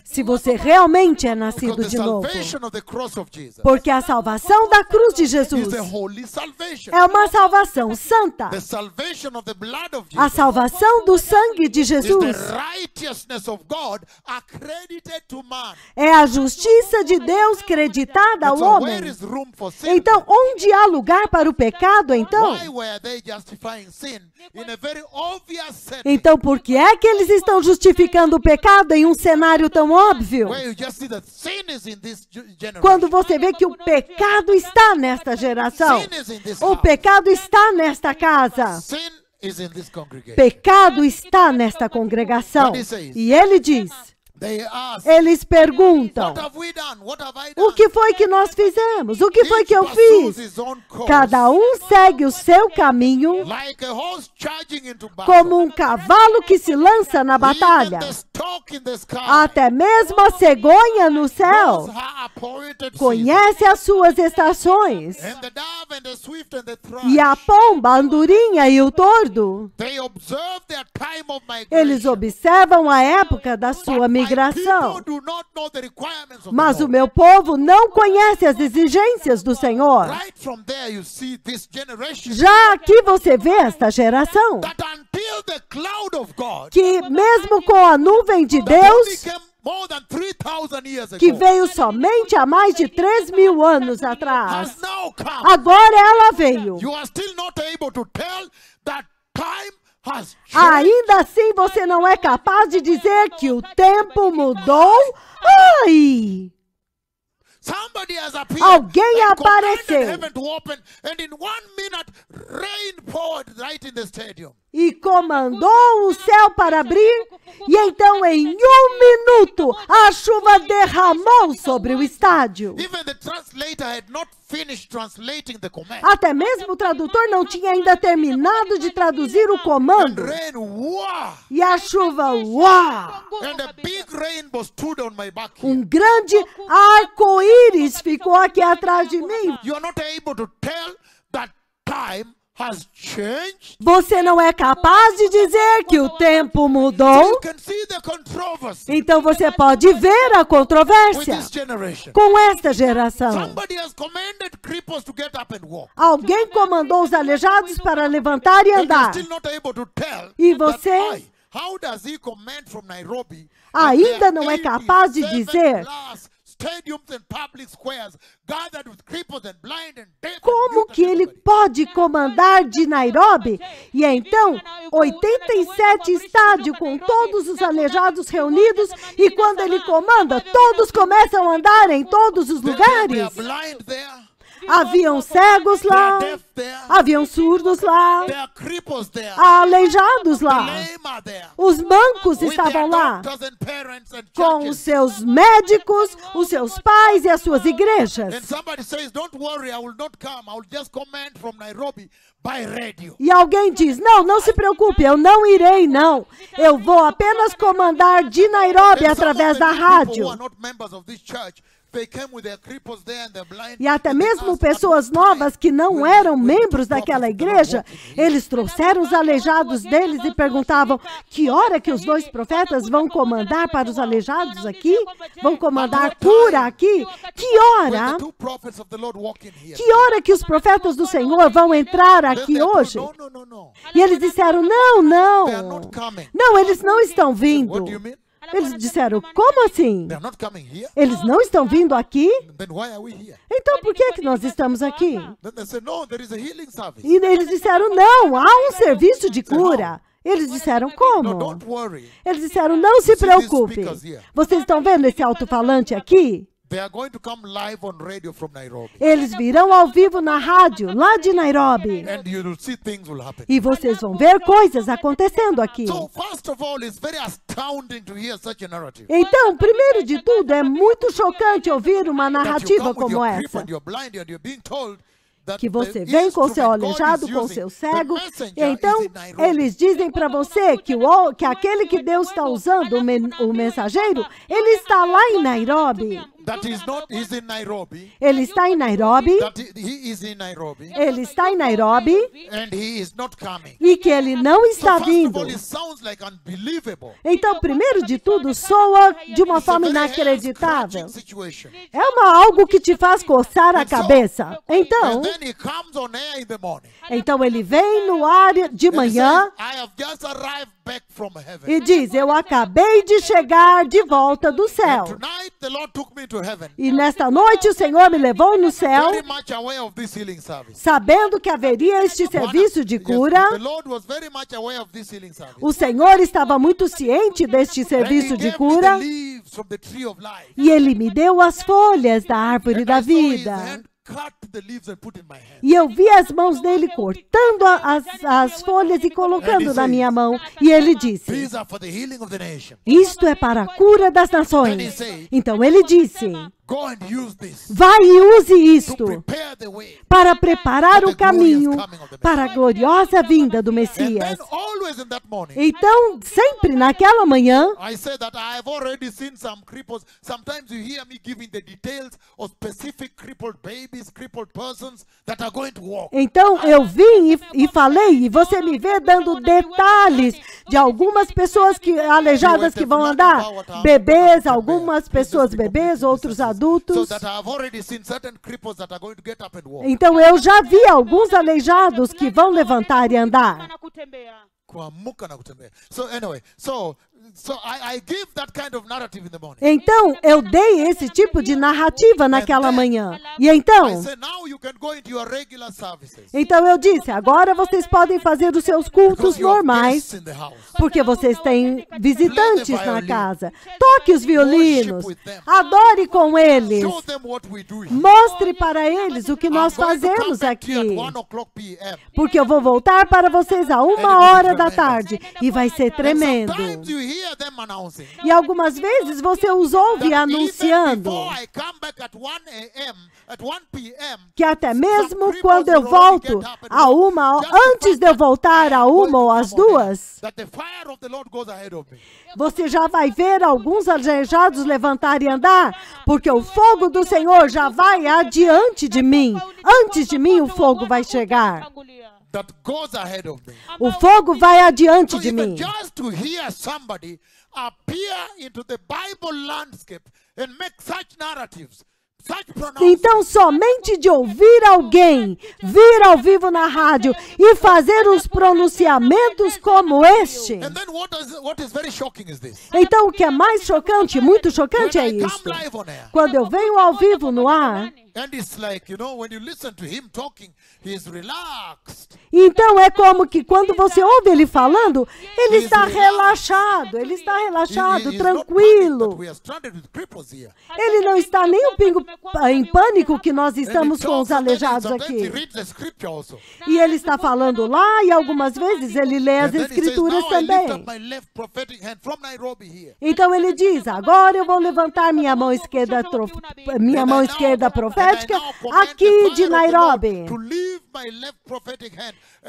Speaker 1: Se você realmente é nascido de novo. Porque a salvação da cruz de Jesus é uma salvação santa. A salvação do sangue de Jesus é a justiça de Deus creditada ao homem. Então, onde há lugar para o pecado, então? Então, por que é que eles estão justificando o pecado em um cenário tão óbvio? Quando você vê que o pecado está nesta geração, o pecado está nesta casa, pecado está nesta congregação. E ele diz, eles perguntam, o que foi que nós fizemos? O que foi que eu fiz? Cada um segue o seu caminho, como um cavalo que se lança na batalha. Até mesmo a cegonha no céu conhece as suas estações. E a pomba, a andorinha e o tordo, eles observam a época da sua migração. Mas o meu povo não conhece as exigências do Senhor. Já aqui você vê esta geração, que mesmo com a nuvem de Deus, que veio somente há mais de 3.000 anos atrás, agora ela veio. Ainda assim, você não é capaz de dizer que o tempo mudou? Ai! Alguém apareceu e comandou o céu para abrir, e então em 1 minuto a chuva derramou sobre o estádio. Até mesmo o tradutor não tinha ainda terminado de traduzir o comando. E a chuva, uau! Um grande arco-íris ficou aqui atrás de mim. Você não é capaz de dizer que o tempo mudou. Então você pode ver a controvérsia com esta geração. Alguém comandou os aleijados para levantar e andar. E você ainda não é capaz de dizer como que ele pode comandar de Nairobi? E então, 87 estádios com todos os aleijados reunidos, e quando ele comanda, todos começam a andar em todos os lugares. Haviam cegos lá, haviam surdos lá, aleijados lá. Os mancos estavam lá, com os seus médicos, os seus pais e as suas igrejas. E alguém diz, não se preocupe, eu não irei, não. Eu vou apenas comandar de Nairobi através da rádio. E até mesmo pessoas novas que não eram membros daquela igreja, eles trouxeram os aleijados deles e perguntavam, que hora que os 2 profetas vão comandar para os aleijados aqui? Vão comandar cura aqui? Que hora? Que hora que os profetas do Senhor vão entrar aqui hoje? E eles disseram, não, eles não estão vindo. Eles disseram, como assim? Eles não estão vindo aqui? Então por que nós estamos aqui? E eles disseram, não, há um serviço de cura. Eles disseram, como? Eles disseram, não se preocupe. Vocês estão vendo esse alto-falante aqui? Eles virão ao vivo na rádio, lá de Nairobi. E vocês vão ver coisas acontecendo aqui. Então, primeiro de tudo, é muito chocante ouvir uma narrativa como essa. que você vem com seu aleijado, com seu cego, e então eles dizem para você que aquele que Deus está usando, o mensageiro, ele está lá em Nairobi. Ele está em Nairobi. Ele está em Nairobi. E que ele não está vindo. Então, primeiro de tudo, soa de uma forma inacreditável. É algo que te faz coçar a cabeça. Então ele vem no ar de manhã e diz, eu acabei de chegar de volta do céu. E nesta noite o Senhor me levou no céu, sabendo que haveria este serviço de cura. O Senhor estava muito ciente deste serviço de cura. E Ele me deu as folhas da árvore da vida. E eu vi as mãos dele cortando as folhas e colocando na minha mão. E ele disse, isto é para a cura das nações. Então ele disse, vai e use isto para preparar o caminho para a gloriosa vinda do Messias. Então, sempre naquela manhã, então eu vim e falei, e você me vê dando detalhes de algumas pessoas aleijadas que vão andar, bebês, algumas pessoas bebês, outros adultos. Então eu já vi alguns aleijados que vão levantar e andar. Então, eu dei esse tipo de narrativa naquela manhã. E então eu disse, agora vocês podem fazer os seus cultos normais, porque vocês têm visitantes na casa. Toque os violinos, adore com eles, mostre para eles o que nós fazemos aqui, porque eu vou voltar para vocês a 1h da tarde, e vai ser tremendo. E algumas vezes você os ouve anunciando que até mesmo quando eu volto antes de eu voltar a 1 ou às 2, você já vai ver alguns aleijados levantar e andar, porque o fogo do Senhor já vai adiante de mim. Antes de mim o fogo vai chegar. O fogo vai adiante de mim. Então, somente de ouvir alguém vir ao vivo na rádio e fazer uns pronunciamentos como este. Então, o que é mais chocante, muito chocante é isto. Quando eu venho ao vivo no ar, então é como que quando você ouve ele falando, ele está relaxado, tranquilo. Ele não está nem um pingo em pânico que nós estamos com os aleijados aqui. E ele está falando lá e algumas vezes ele lê as escrituras também. Então ele diz, agora eu vou levantar minha mão esquerda profética aqui de Nairobi.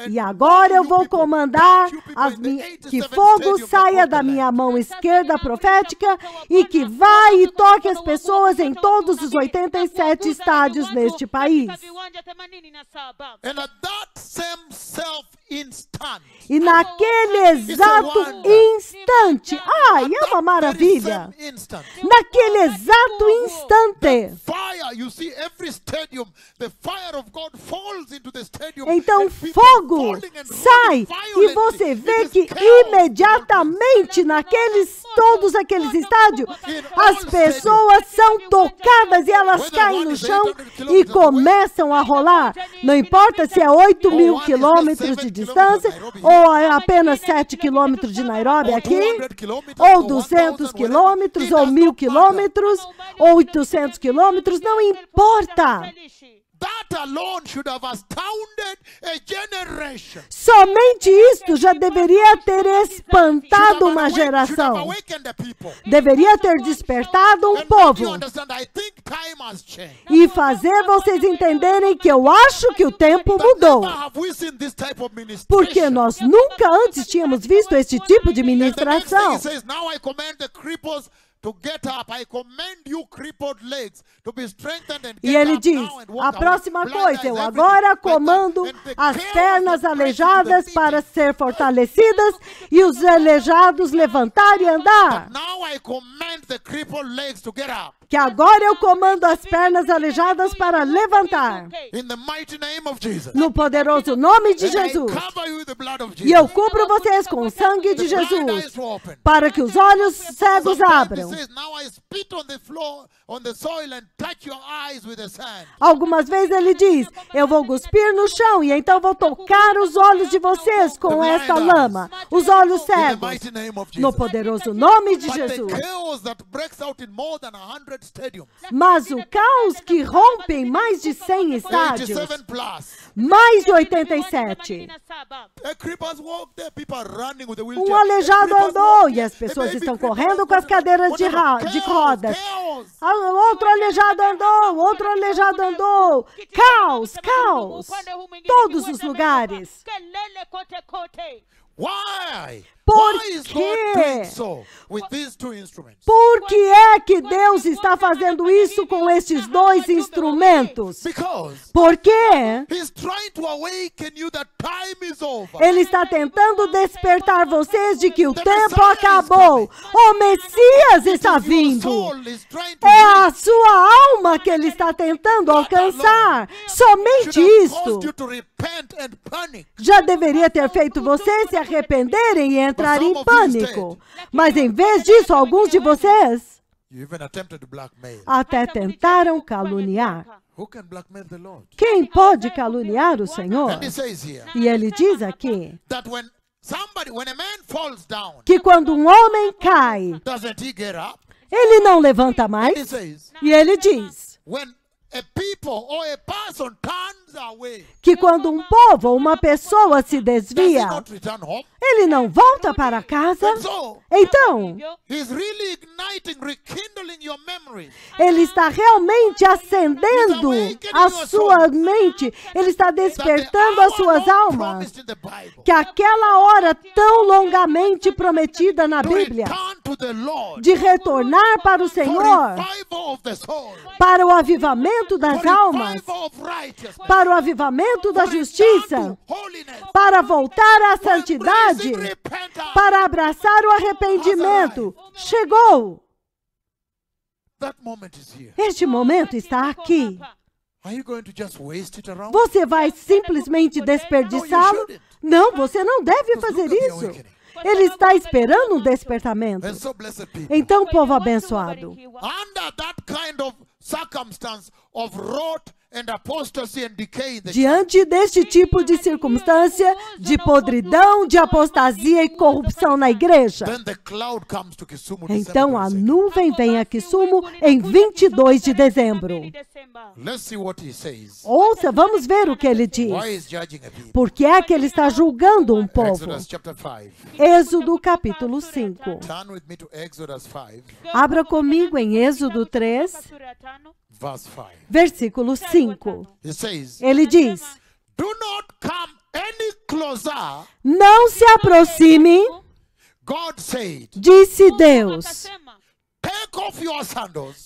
Speaker 1: E agora eu vou comandar que fogo saia da minha mão esquerda profética e que vá e toque as pessoas em todos os 87 estádios neste país. E naquele exato instante, é uma maravilha. Naquele exato instante, então fogo sai e você vê que imediatamente todos aqueles estádios, as pessoas são tocadas e elas caem no chão e começam a rolar. Não importa se é 8.000 quilômetros de distância ou é apenas 7 quilômetros de Nairobi aqui, ou 200 quilômetros, ou 1.000 quilômetros, ou 800 quilômetros, não importa.
Speaker 2: alone should have astounded a generation.
Speaker 1: Somente isto já deveria ter espantado uma geração. Deveria ter despertado um povo. E fazer vocês entenderem que eu acho que o tempo mudou. Porque nós nunca antes tínhamos visto este tipo de ministração. E ele diz, a próxima coisa, eu agora comando as pernas aleijadas para ser fortalecidas e os aleijados levantar e andar. Que agora eu comando as pernas aleijadas para levantar. No poderoso nome de Jesus. E eu cubro vocês com o sangue de Jesus, para que os olhos cegos abram. Algumas vezes ele diz, eu vou cuspir no chão e então vou tocar os olhos de vocês com esta lama. Os olhos cegos. No poderoso nome de Jesus. Mas o caos que rompe em mais de 100 estádios, mais de 87. Um aleijado andou e as pessoas estão correndo com as cadeiras de rodas. Outro aleijado andou, outro aleijado andou. Caos, caos. Todos os lugares. Por quê? Por que é que Deus está fazendo isso com estes dois instrumentos? Porque Ele está tentando despertar vocês de que o tempo acabou. O Messias está vindo. É a sua alma que Ele está tentando alcançar. Somente isto já deveria ter feito vocês se arrependerem e entrar em pânico. Mas em vez disso, alguns de vocês até tentaram caluniar. Quem pode caluniar o Senhor? E ele diz aqui que quando um homem cai, ele não levanta mais. E ele diz que quando um povo ou uma pessoa se desvia, ele não volta para casa. Então, ele está realmente acendendo a sua mente, ele está despertando as suas almas, que aquela hora tão longamente prometida na Bíblia, de retornar para o Senhor, para o avivamento das almas, para o avivamento da justiça, para voltar à santidade, para abraçar o arrependimento. Chegou. Este momento está aqui. Você vai simplesmente desperdiçá-lo? Não, você não deve fazer isso. Ele está esperando um despertamento. Então, povo abençoado, diante deste tipo de circunstância, de podridão, de apostasia e corrupção na igreja, então a nuvem vem a Kisumu em 22 de dezembro. Ouça, vamos ver o que ele diz. Por que é que ele está julgando um povo? Êxodo capítulo 5. Abra comigo em Êxodo 3. Versículo 5. Ele diz: não se aproxime, disse Deus.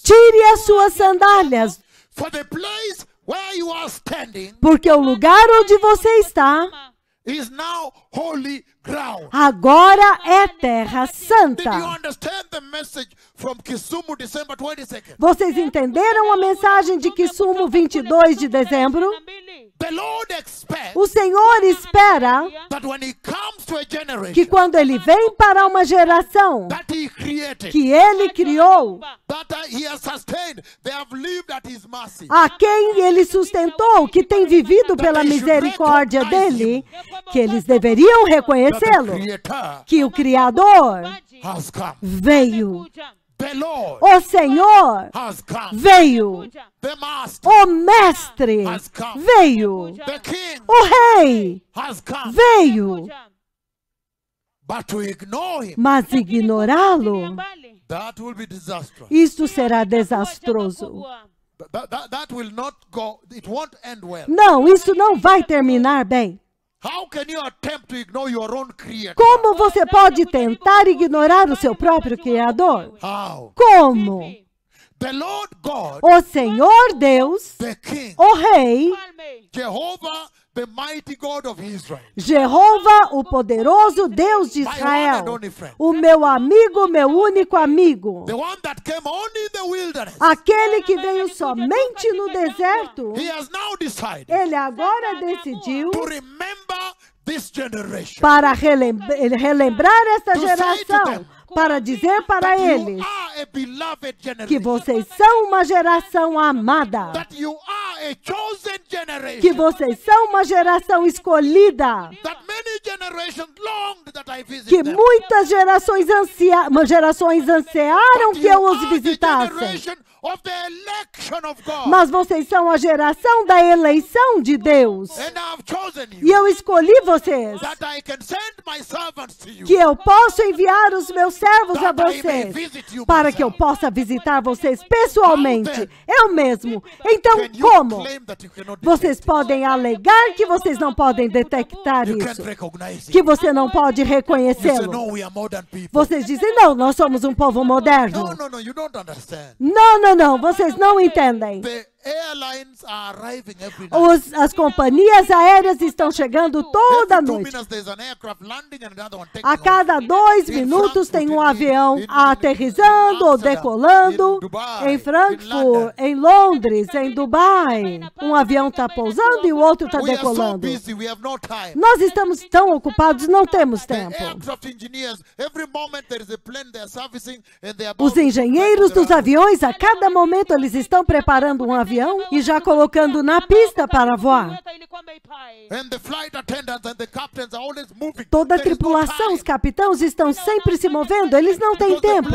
Speaker 1: Tire as suas sandálias, porque o lugar onde você está agora é terra santa. Vocês entenderam a mensagem de Kisumu 22 de dezembro? O Senhor espera que quando Ele vem para uma geração que Ele criou, a quem Ele sustentou, que tem vivido pela misericórdia dEle, que eles deveriam reconhecê-lo, que o Criador veio. O Senhor veio. O Mestre veio. O Rei veio. Mas ignorá-lo, isso será desastroso. Não, isso não vai terminar bem. Como você pode tentar ignorar o seu próprio Criador? Como? O Senhor Deus, o Rei, Jeová, o poderoso Deus de Israel, o meu amigo, meu único amigo, aquele que veio somente no deserto, ele agora decidiu para relembrar esta geração, para dizer para eles que vocês são uma geração amada, que vocês são uma geração escolhida, que muitas gerações ansiaram que eu os visitasse. Mas vocês são a geração da eleição de Deus. E eu escolhi vocês, que eu posso enviar os meus servos a vocês, para que eu possa visitar vocês pessoalmente, eu mesmo. Então, como? Vocês podem alegar que vocês não podem detectar isso, que você não pode reconhecê-lo. Vocês dizem, não, nós somos um povo moderno. Não, vocês não entendem. As companhias aéreas estão chegando toda noite. A cada 2 minutos tem um avião aterrissando ou decolando em Frankfurt, em Londres, em Dubai. Um avião está pousando e o outro está decolando. Nós estamos tão ocupados, não temos tempo. Os engenheiros dos aviões, a cada momento, eles estão preparando um avião e já colocando na pista para voar. Toda a tripulação, os capitães estão sempre se movendo, eles não têm tempo,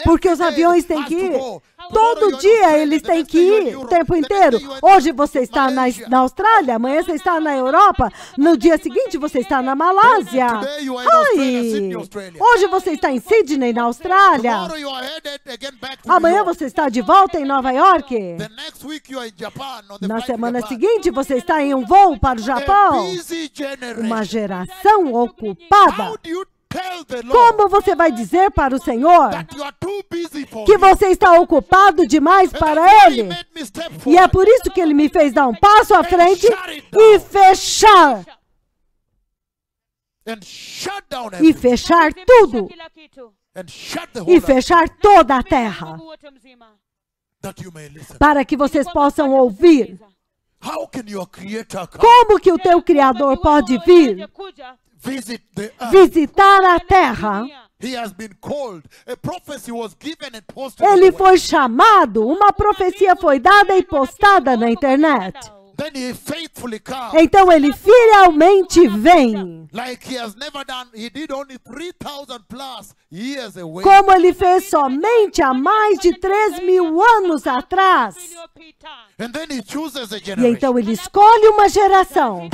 Speaker 1: porque os aviões têm que ir. Todo dia eles têm que ir, o tempo inteiro. Hoje você está na Austrália, amanhã você está na Europa, no dia seguinte você está na Malásia. Hoje você está em Sydney, na Austrália. Amanhã você está de volta em Nova York. Na semana seguinte você está em um voo para o Japão. Uma geração ocupada. Como você vai dizer para o Senhor que você está ocupado demais para Ele? E é por isso que Ele me fez dar um passo à frente e fechar. E fechar tudo. E fechar toda a terra. Para que vocês possam ouvir. Como que o teu Criador pode vir visitar a terra? Ele foi chamado, uma profecia foi dada e postada na internet. Então ele fielmente vem. Como ele fez somente há mais de 3.000 anos atrás. E então ele escolhe uma geração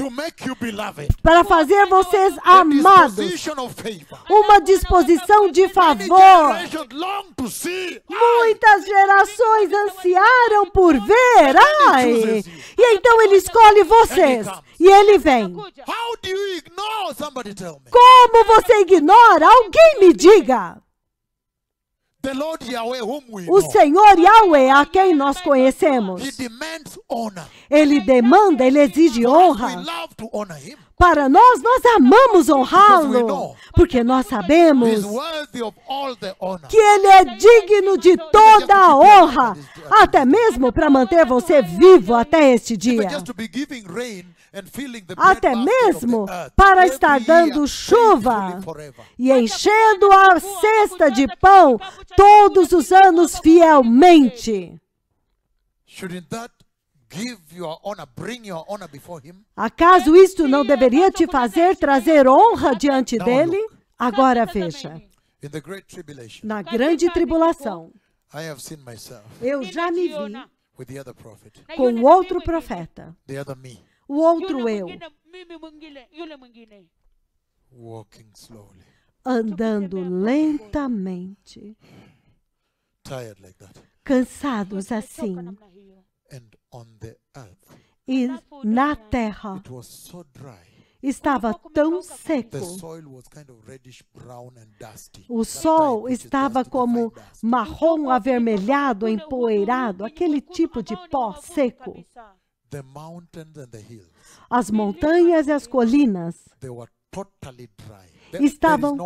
Speaker 1: para fazer vocês amados. Uma disposição de favor. Muitas gerações ansiaram por ver. E então ele escolhe vocês. E ele vem. Como você ignora? Alguém me diga. O Senhor Yahweh, a quem nós conhecemos, Ele demanda, Ele exige honra. Para nós amamos honrá-lo, porque nós sabemos que Ele é digno de toda a honra, até mesmo para manter você vivo até este dia. Até mesmo para estar dando chuva e enchendo a cesta de pão todos os anos fielmente. Acaso isto não deveria te fazer trazer honra diante dele? Agora veja. Na grande tribulação, eu já me vi com outro profeta, o outro eu, andando lentamente, cansados assim. E na terra estava tão seco. O sol estava como marrom avermelhado, empoeirado, aquele tipo de pó seco. As montanhas e as colinas estavam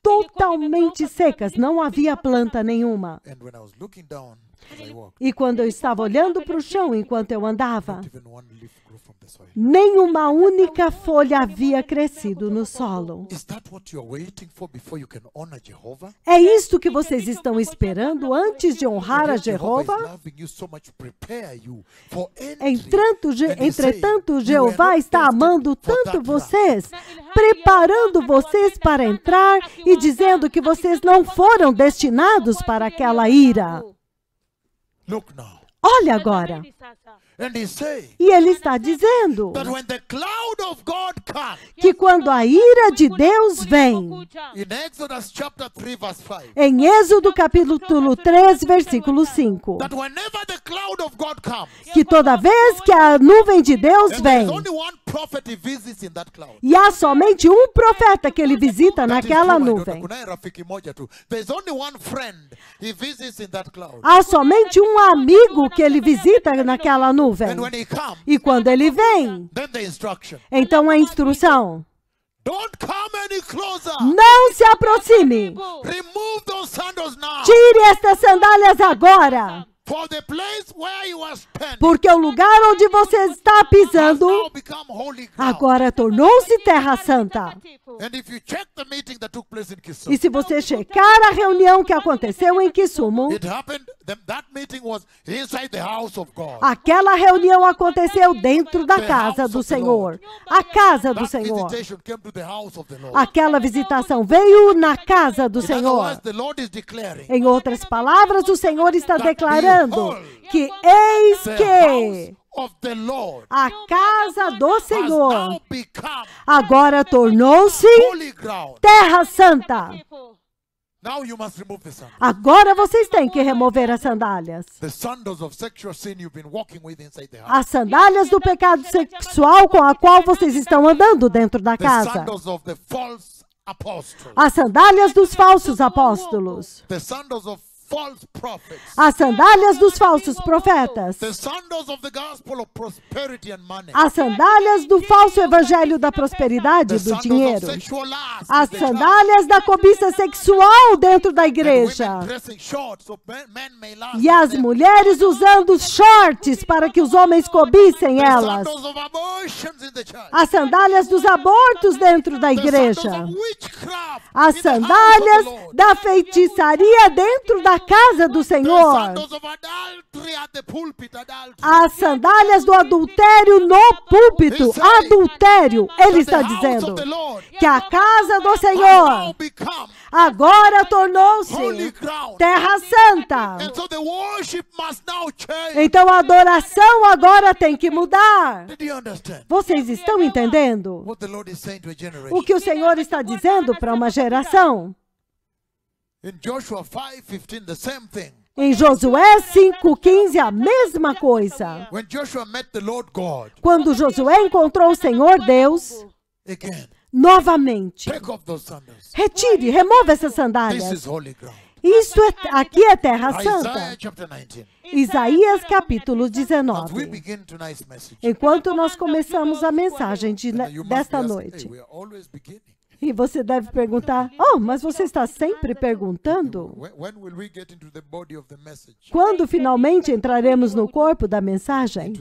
Speaker 1: totalmente secas, não havia planta nenhuma. E quando eu estava olhando para o chão enquanto eu andava, nenhuma única folha havia crescido no solo. É isto que vocês estão esperando antes de honrar a Jeová? Entretanto, Jeová está amando tanto vocês, preparando vocês para entrar e dizendo que vocês não foram destinados para aquela ira. Olha agora. E ele está dizendo que quando a ira de Deus vem, em Êxodo capítulo 3, versículo 5, que toda vez que a nuvem de Deus vem, e há somente um profeta que ele visita naquela nuvem. Há somente um amigo que ele visita naquela nuvem. E quando ele vem, então a instrução: não se aproxime. Tire estas sandálias agora. Porque o lugar onde você está pisando agora tornou-se terra santa. E se você checar a reunião que aconteceu em Kisumu, aquela reunião aconteceu dentro da casa do Senhor. A casa do Senhor. Aquela visitação veio na casa do Senhor. Em outras palavras, o Senhor está declarando que eis que a casa do Senhor agora tornou-se terra santa. Agora vocês têm que remover as sandálias. As sandálias do pecado sexual com a qual vocês estão andando dentro da casa. As sandálias dos falsos apóstolos. As sandálias dos falsos profetas. As sandálias do falso evangelho da prosperidade e do dinheiro. As sandálias da cobiça sexual dentro da igreja. E as mulheres usando shorts para que os homens cobissem elas. As sandálias dos abortos dentro da igreja. As sandálias da feitiçaria dentro da casa do Senhor. As sandálias do adultério no púlpito. Adultério. Ele está dizendo que a casa do Senhor agora tornou-se terra santa. Então a adoração agora tem que mudar. Vocês estão entendendo o que o Senhor está dizendo para uma geração? Em Josué 5:15, a mesma coisa. Quando Josué encontrou o Senhor Deus, novamente, retire, remova essas sandálias. Isso aqui é terra santa. Isaías capítulo 19. Enquanto nós começamos a mensagem desta noite. E você deve perguntar, mas você está sempre perguntando? Quando finalmente entraremos no corpo da mensagem?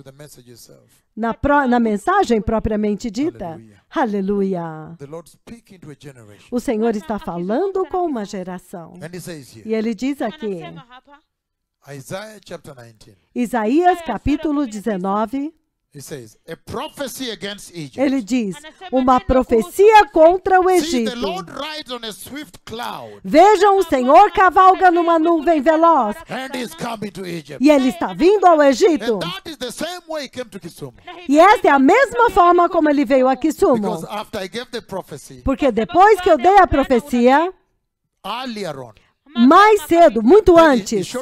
Speaker 1: Na mensagem propriamente dita? Aleluia! O Senhor está falando com uma geração. E Ele diz aqui, Isaías capítulo 19, Ele diz, uma profecia contra o Egito. Vejam, o Senhor cavalga numa nuvem veloz. E ele está vindo ao Egito. E essa é a mesma forma como ele veio a Kisumu. Porque depois que eu dei a profecia, mais cedo, muito antes.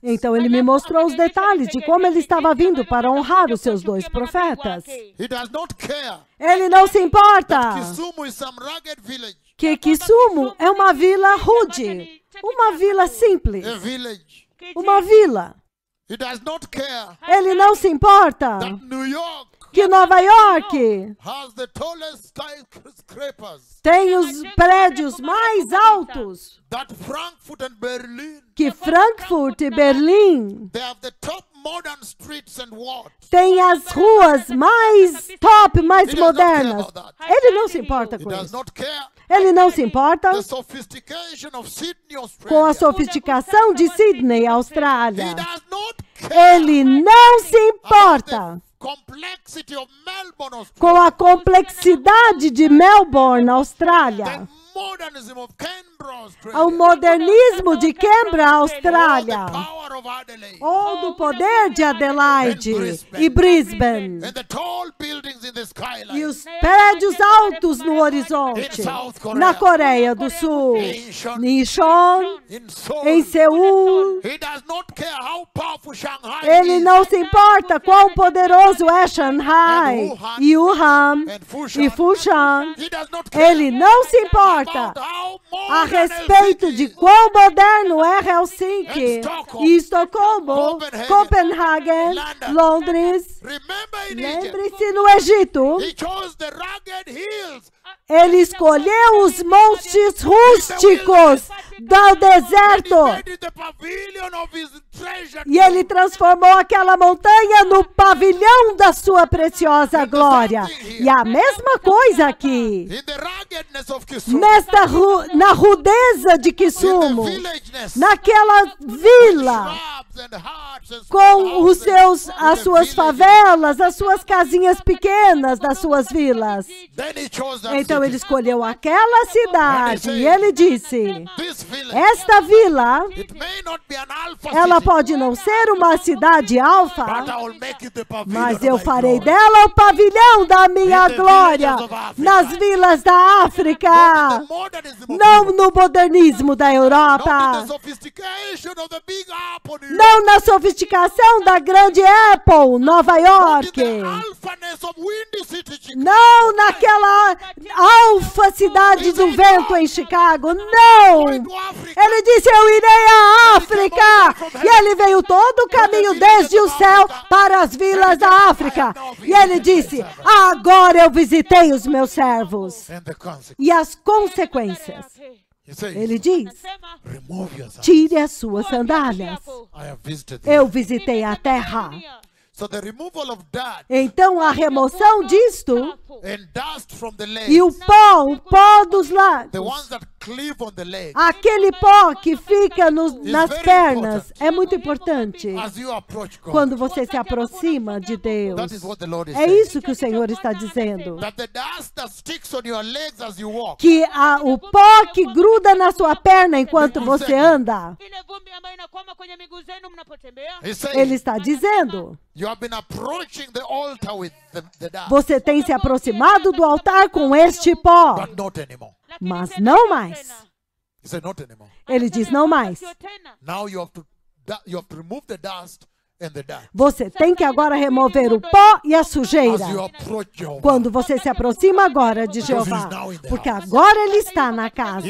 Speaker 1: Então ele me mostrou os detalhes de como ele estava vindo para honrar os seus 2 profetas. Ele não se importa que Kisumu é uma vila rude, uma vila simples, uma vila. Ele não se importa que Nova York tem os prédios mais altos que Frankfurt e Berlim. Tem as ruas mais top, mais modernas. Ele não se importa com isso. Ele não se importa com a sofisticação de Sydney, Austrália. Ele não se importa com a complexidade de Melbourne, Austrália. O modernismo de Canberra, Austrália. Ou do poder de Adelaide e Brisbane. E os prédios altos no horizonte. Na Coreia do Sul. Em Incheon. Em Seul. Ele não se importa quão poderoso é Shanghai. E Wuhan. E Fushan. Ele não se importa a respeito de quão moderno é Helsinki, e Estocolmo, Copenhagen, Londres. Lembre-se, no Egito, ele escolheu os montes rústicos do deserto. E ele transformou aquela montanha no pavilhão da sua preciosa glória. E a mesma coisa aqui. Na rudeza de Kisumu, naquela vila, com as suas favelas, as suas casinhas pequenas das suas vilas. Então ele escolheu aquela cidade e ele disse, esta vila, ela pode não ser uma cidade alfa, mas eu farei dela o pavilhão da minha glória nas vilas da África, não no modernismo da Europa, não na sofisticação da grande Apple, Nova York, não naquela alfa cidade do vento em Chicago, não! Ele disse, eu irei à África, e ele veio todo o caminho desde o céu para as vilas da África, e ele disse, agora eu visitei os meus servos, e as consequências. Ele diz, tire as suas sandálias, eu visitei a terra. Então a remoção disto e o pó dos lagos, aquele pó que fica nas pernas, é muito importante quando você se aproxima de Deus. É isso que o Senhor está dizendo. Que o pó que gruda na sua perna enquanto você anda. Ele está dizendo, você tem se aproximado do altar com este pó, mas não mais. Ele diz, não mais. Você tem que agora remover o pó e a sujeira. Quando você se aproxima agora de Jeová, porque agora Ele está na casa.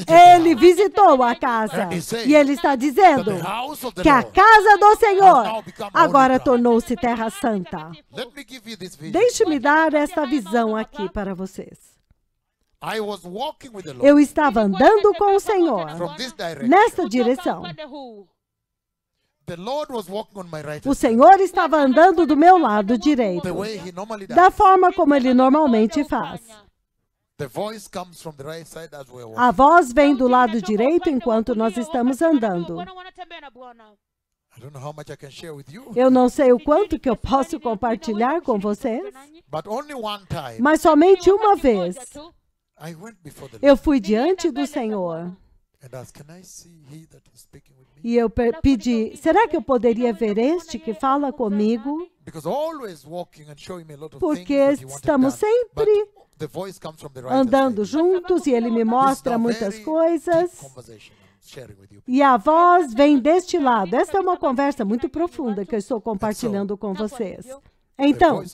Speaker 1: Ele visitou a casa. E Ele está dizendo que a casa do Senhor agora tornou-se terra santa. Deixe-me dar esta visão aqui para vocês. Eu estava andando com o Senhor nesta direção. O Senhor estava andando do meu lado direito, da forma como Ele normalmente faz. A voz vem do lado direito enquanto nós estamos andando. Eu não sei o quanto que eu posso compartilhar com vocês, mas somente uma vez eu fui diante do Senhor e eu pedi, será que eu poderia ver este que fala comigo? Porque estamos sempre andando juntos e ele me mostra muitas coisas. E a voz vem deste lado. Esta é uma conversa muito profunda que eu estou compartilhando com vocês. Então,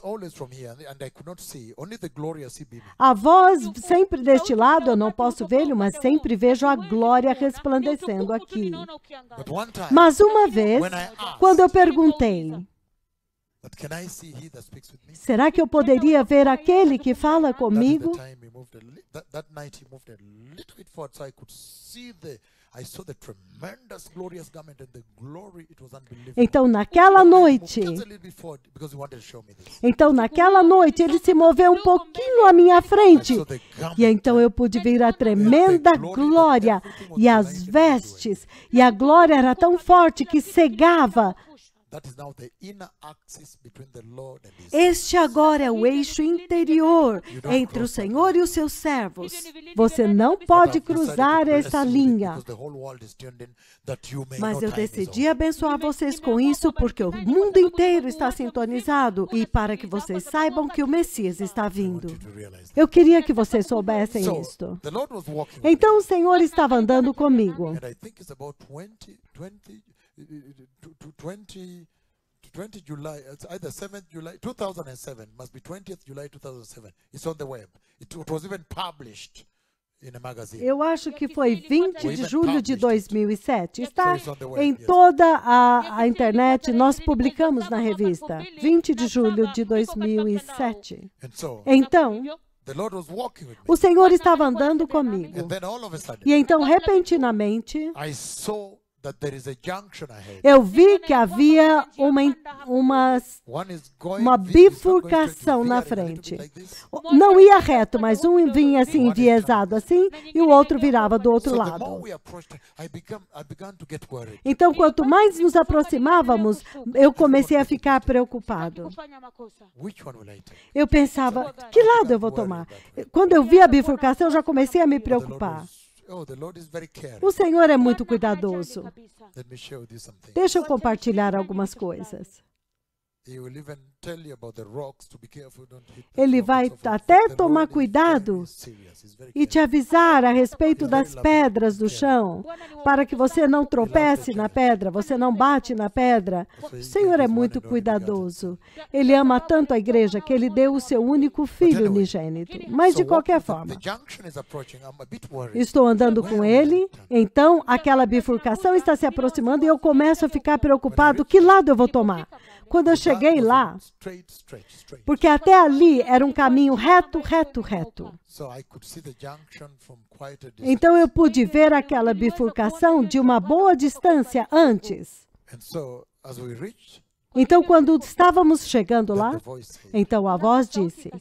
Speaker 1: a voz sempre deste lado, eu não posso vê-lo, mas sempre vejo a glória resplandecendo aqui. Mas uma vez, quando eu perguntei, será que eu poderia ver aquele que fala comigo? Então, naquela noite, ele se moveu um pouquinho à minha frente. E então eu pude ver a tremenda glória e as vestes. E a glória era tão forte que cegava. Este agora é o eixo interior entre o Senhor e os seus servos. Você não pode cruzar essa linha. Mas eu decidi abençoar vocês com isso porque o mundo inteiro está sintonizado e para que vocês saibam que o Messias está vindo. Eu queria que vocês soubessem isto. Então o Senhor estava andando comigo.
Speaker 2: 20 July, it's either 7th July, 2007, must be 20th July 2007. It's on the web. It was even published in a magazine.
Speaker 1: Eu acho que foi 20 de julho de 2007. Está em toda a internet, nós publicamos na revista. 20 de julho de 2007. Então, o Senhor estava andando comigo. E então, repentinamente, eu vi que havia uma bifurcação na frente. Não ia reto, mas um vinha assim, enviesado assim, e o outro virava do outro lado. Então, quanto mais nos aproximávamos, eu comecei a ficar preocupado. Eu pensava, que lado eu vou tomar? Quando eu vi a bifurcação, eu já comecei a me preocupar. O Senhor é muito cuidadoso. Deixa eu compartilhar algumas coisas. Ele vai até tomar cuidado e te avisar a respeito das pedras do chão, para que você não tropece na pedra, você não bate na pedra. O Senhor é muito cuidadoso. Ele ama tanto a igreja que ele deu o seu único filho unigênito. Mas de qualquer forma, estou andando com ele, então aquela bifurcação está se aproximando e eu começo a ficar preocupado, que lado eu vou tomar? Quando eu cheguei lá, porque até ali era um caminho reto, reto, reto. Então eu pude ver aquela bifurcação de uma boa distância antes. Então quando estávamos chegando lá, então a voz disse,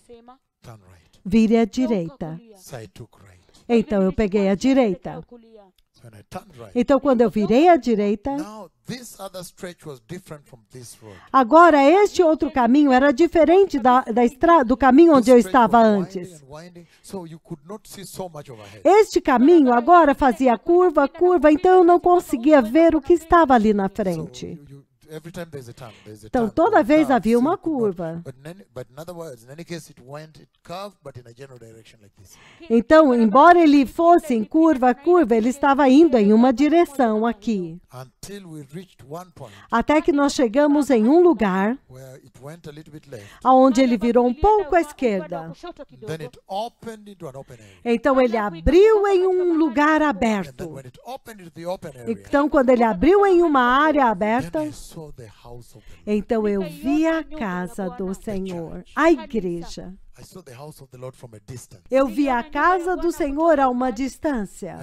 Speaker 1: vire à direita. Então eu peguei a direita. Então quando eu virei à direita, agora este outro caminho era diferente do caminho onde eu estava antes. Este caminho agora fazia curva, curva, então eu não conseguia ver o que estava ali na frente. Então, toda vez havia uma curva. Então, embora ele fosse em curva, curva, ele estava indo em uma direção aqui. Até que nós chegamos em um lugar onde ele virou um pouco à esquerda. Então, ele abriu em um lugar aberto. Então, quando ele abriu em uma área aberta, então eu vi a casa do Senhor, a igreja. Eu vi a casa do Senhor a uma distância.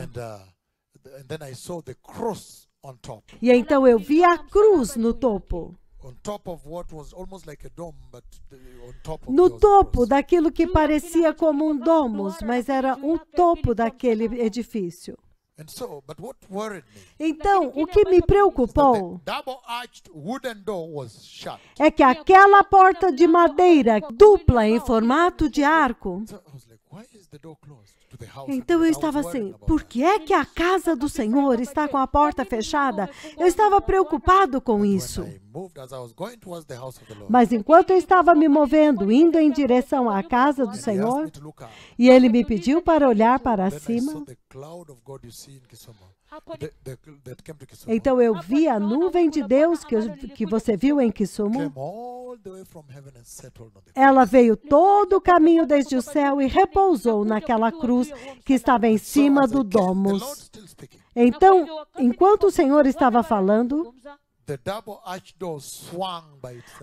Speaker 1: E então eu vi a cruz no topo. No topo daquilo que parecia como um domus, mas era o topo daquele edifício. Então, o que me preocupou é que aquela porta de madeira dupla em formato de arco. Então eu estava assim, por que é que a casa do Senhor está com a porta fechada? Eu estava preocupado com isso. Mas enquanto eu estava me movendo, indo em direção à casa do Senhor, e ele me pediu para olhar para cima, então eu vi a nuvem de Deus que você viu em Kisumu. Ela veio todo o caminho desde o céu e repousou naquela cruz que estava em cima do domus. Então, enquanto o Senhor estava falando,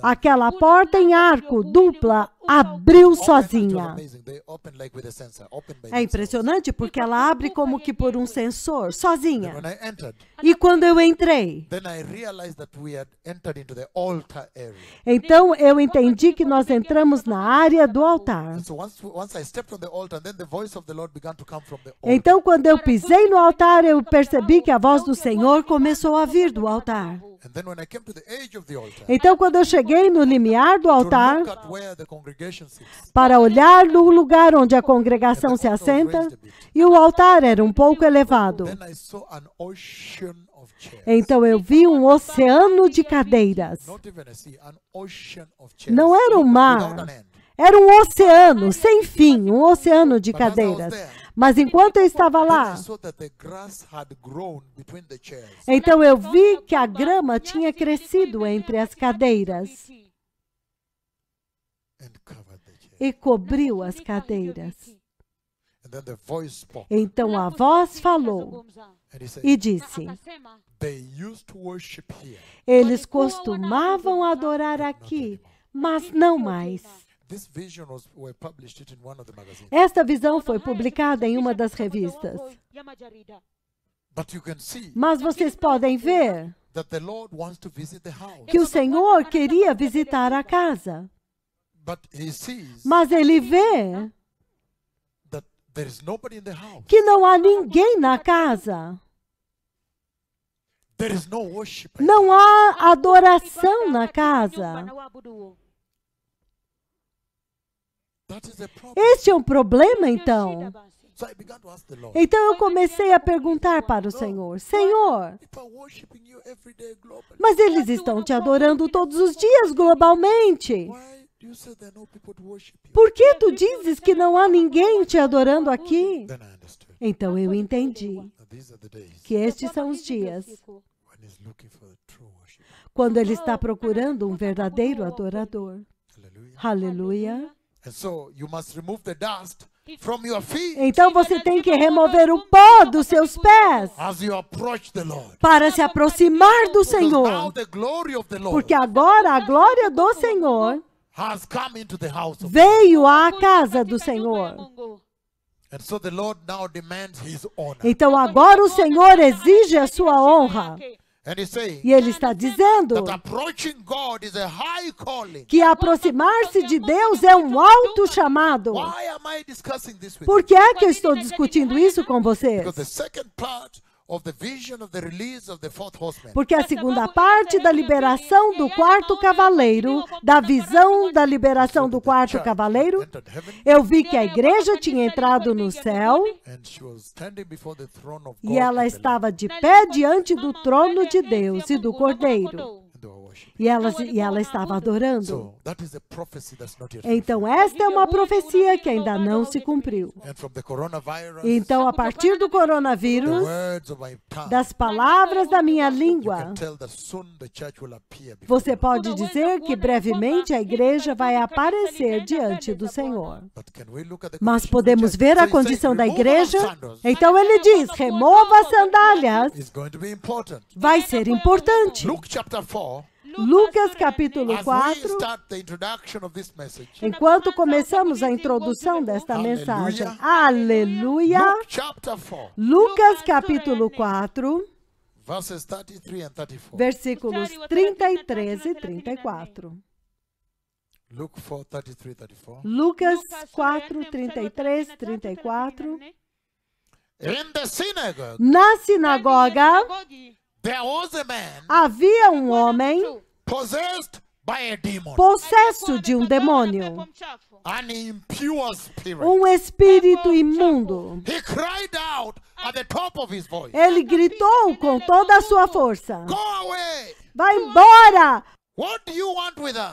Speaker 1: aquela porta em arco dupla abriu sozinha. É impressionante porque ela abre como que por um sensor, sozinha. E quando eu entrei, então eu entendi que nós entramos na área do altar. Então quando eu pisei no altar, eu percebi que a voz do Senhor começou a vir do altar. Então, quando eu cheguei no limiar do altar, para olhar no lugar onde a congregação se assenta, e o altar era um pouco elevado. Então, eu vi um oceano de cadeiras. Não era um mar, era um oceano sem fim, um oceano de cadeiras. Mas enquanto eu estava lá, então eu vi que a grama tinha crescido entre as cadeiras e cobriu as cadeiras. Então a voz falou e disse, eles costumavam adorar aqui, mas não mais. Esta visão foi publicada em uma das revistas. Mas vocês podem ver que o Senhor queria visitar a casa. Mas ele vê que não há ninguém na casa. Não há adoração na casa. Este é um problema, então. Então eu comecei a perguntar para o Senhor, Senhor, mas eles estão te adorando todos os dias globalmente. Por que tu dizes que não há ninguém te adorando aqui? Então eu entendi que estes são os dias quando ele está procurando um verdadeiro adorador. Aleluia. Então você tem que remover o pó dos seus pés para se aproximar do Senhor. Porque agora a glória do Senhor veio à casa do Senhor. Então agora o Senhor exige a sua honra. E ele está dizendo que aproximar-se de Deus é um alto chamado. Por que é que eu estou discutindo isso com vocês? Porque a segunda parte da liberação do quarto cavaleiro, da visão da liberação do quarto cavaleiro, eu vi que a igreja tinha entrado no céu e ela estava de pé diante do trono de Deus e do Cordeiro. E ela estava adorando. Então, esta é uma profecia que ainda não se cumpriu. Então, a partir do coronavírus, das palavras da minha língua, você pode dizer que brevemente a igreja vai aparecer diante do Senhor. Mas podemos ver a condição da igreja? Então, ele diz, remova as sandálias. Vai ser importante. Lucas capítulo 4, enquanto começamos a introdução desta mensagem, aleluia, Lucas capítulo 4, versículos 33 e 34. Lucas 4, 33, 34. Na sinagoga, havia um homem possesso de um demônio, um espírito imundo. Ele gritou com toda a sua força: vai embora!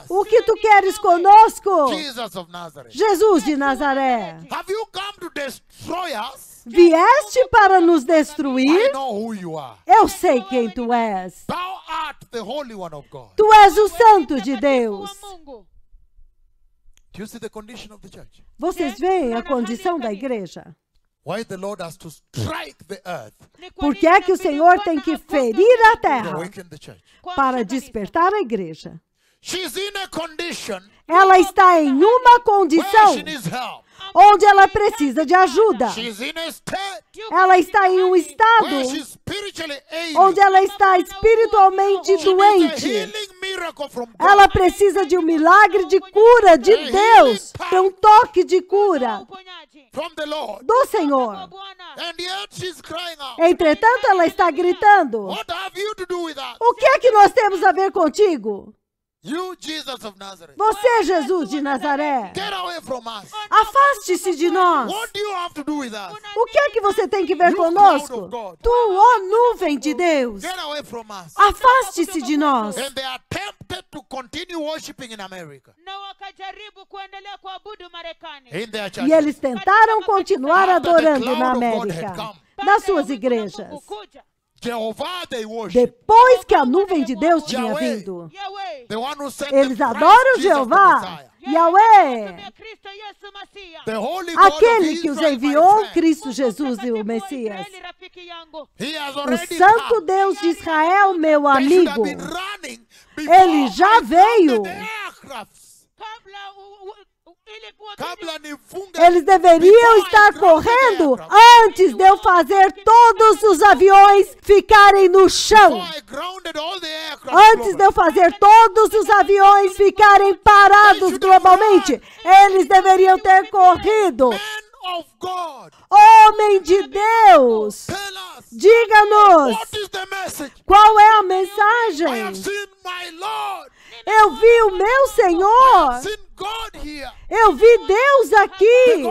Speaker 1: O que tu queres conosco? Jesus de Nazaré. Vieste para nos destruir? Eu sei quem tu és. Tu és o Santo de Deus. Vocês veem a condição da igreja? Por que é que o Senhor tem que ferir a terra para despertar a igreja? Ela está em uma condição onde ela precisa de ajuda. Ela está em um estado onde ela está espiritualmente doente. Ela precisa de um milagre de cura de Deus, de um toque de cura do Senhor. Entretanto, ela está gritando: o que é que nós temos a ver contigo? Você, Jesus de Nazaré, afaste-se de nós. O que é que você tem que ver conosco? Tu, ó nuvem de Deus, afaste-se de nós. E eles tentaram continuar adorando na América, nas suas igrejas. Depois que a nuvem de Deus tinha vindo, eles adoram Jeová, Yahweh, aquele que os enviou, Cristo Jesus e o Messias. O Santo Deus de Israel, meu amigo, ele já veio. Eles deveriam estar correndo antes de eu fazer todos os aviões ficarem no chão. Antes de eu fazer todos os aviões ficarem parados globalmente. Eles deveriam ter corrido. Homem de Deus, diga-nos qual é a mensagem. Eu vi o meu Senhor. Eu vi Deus aqui,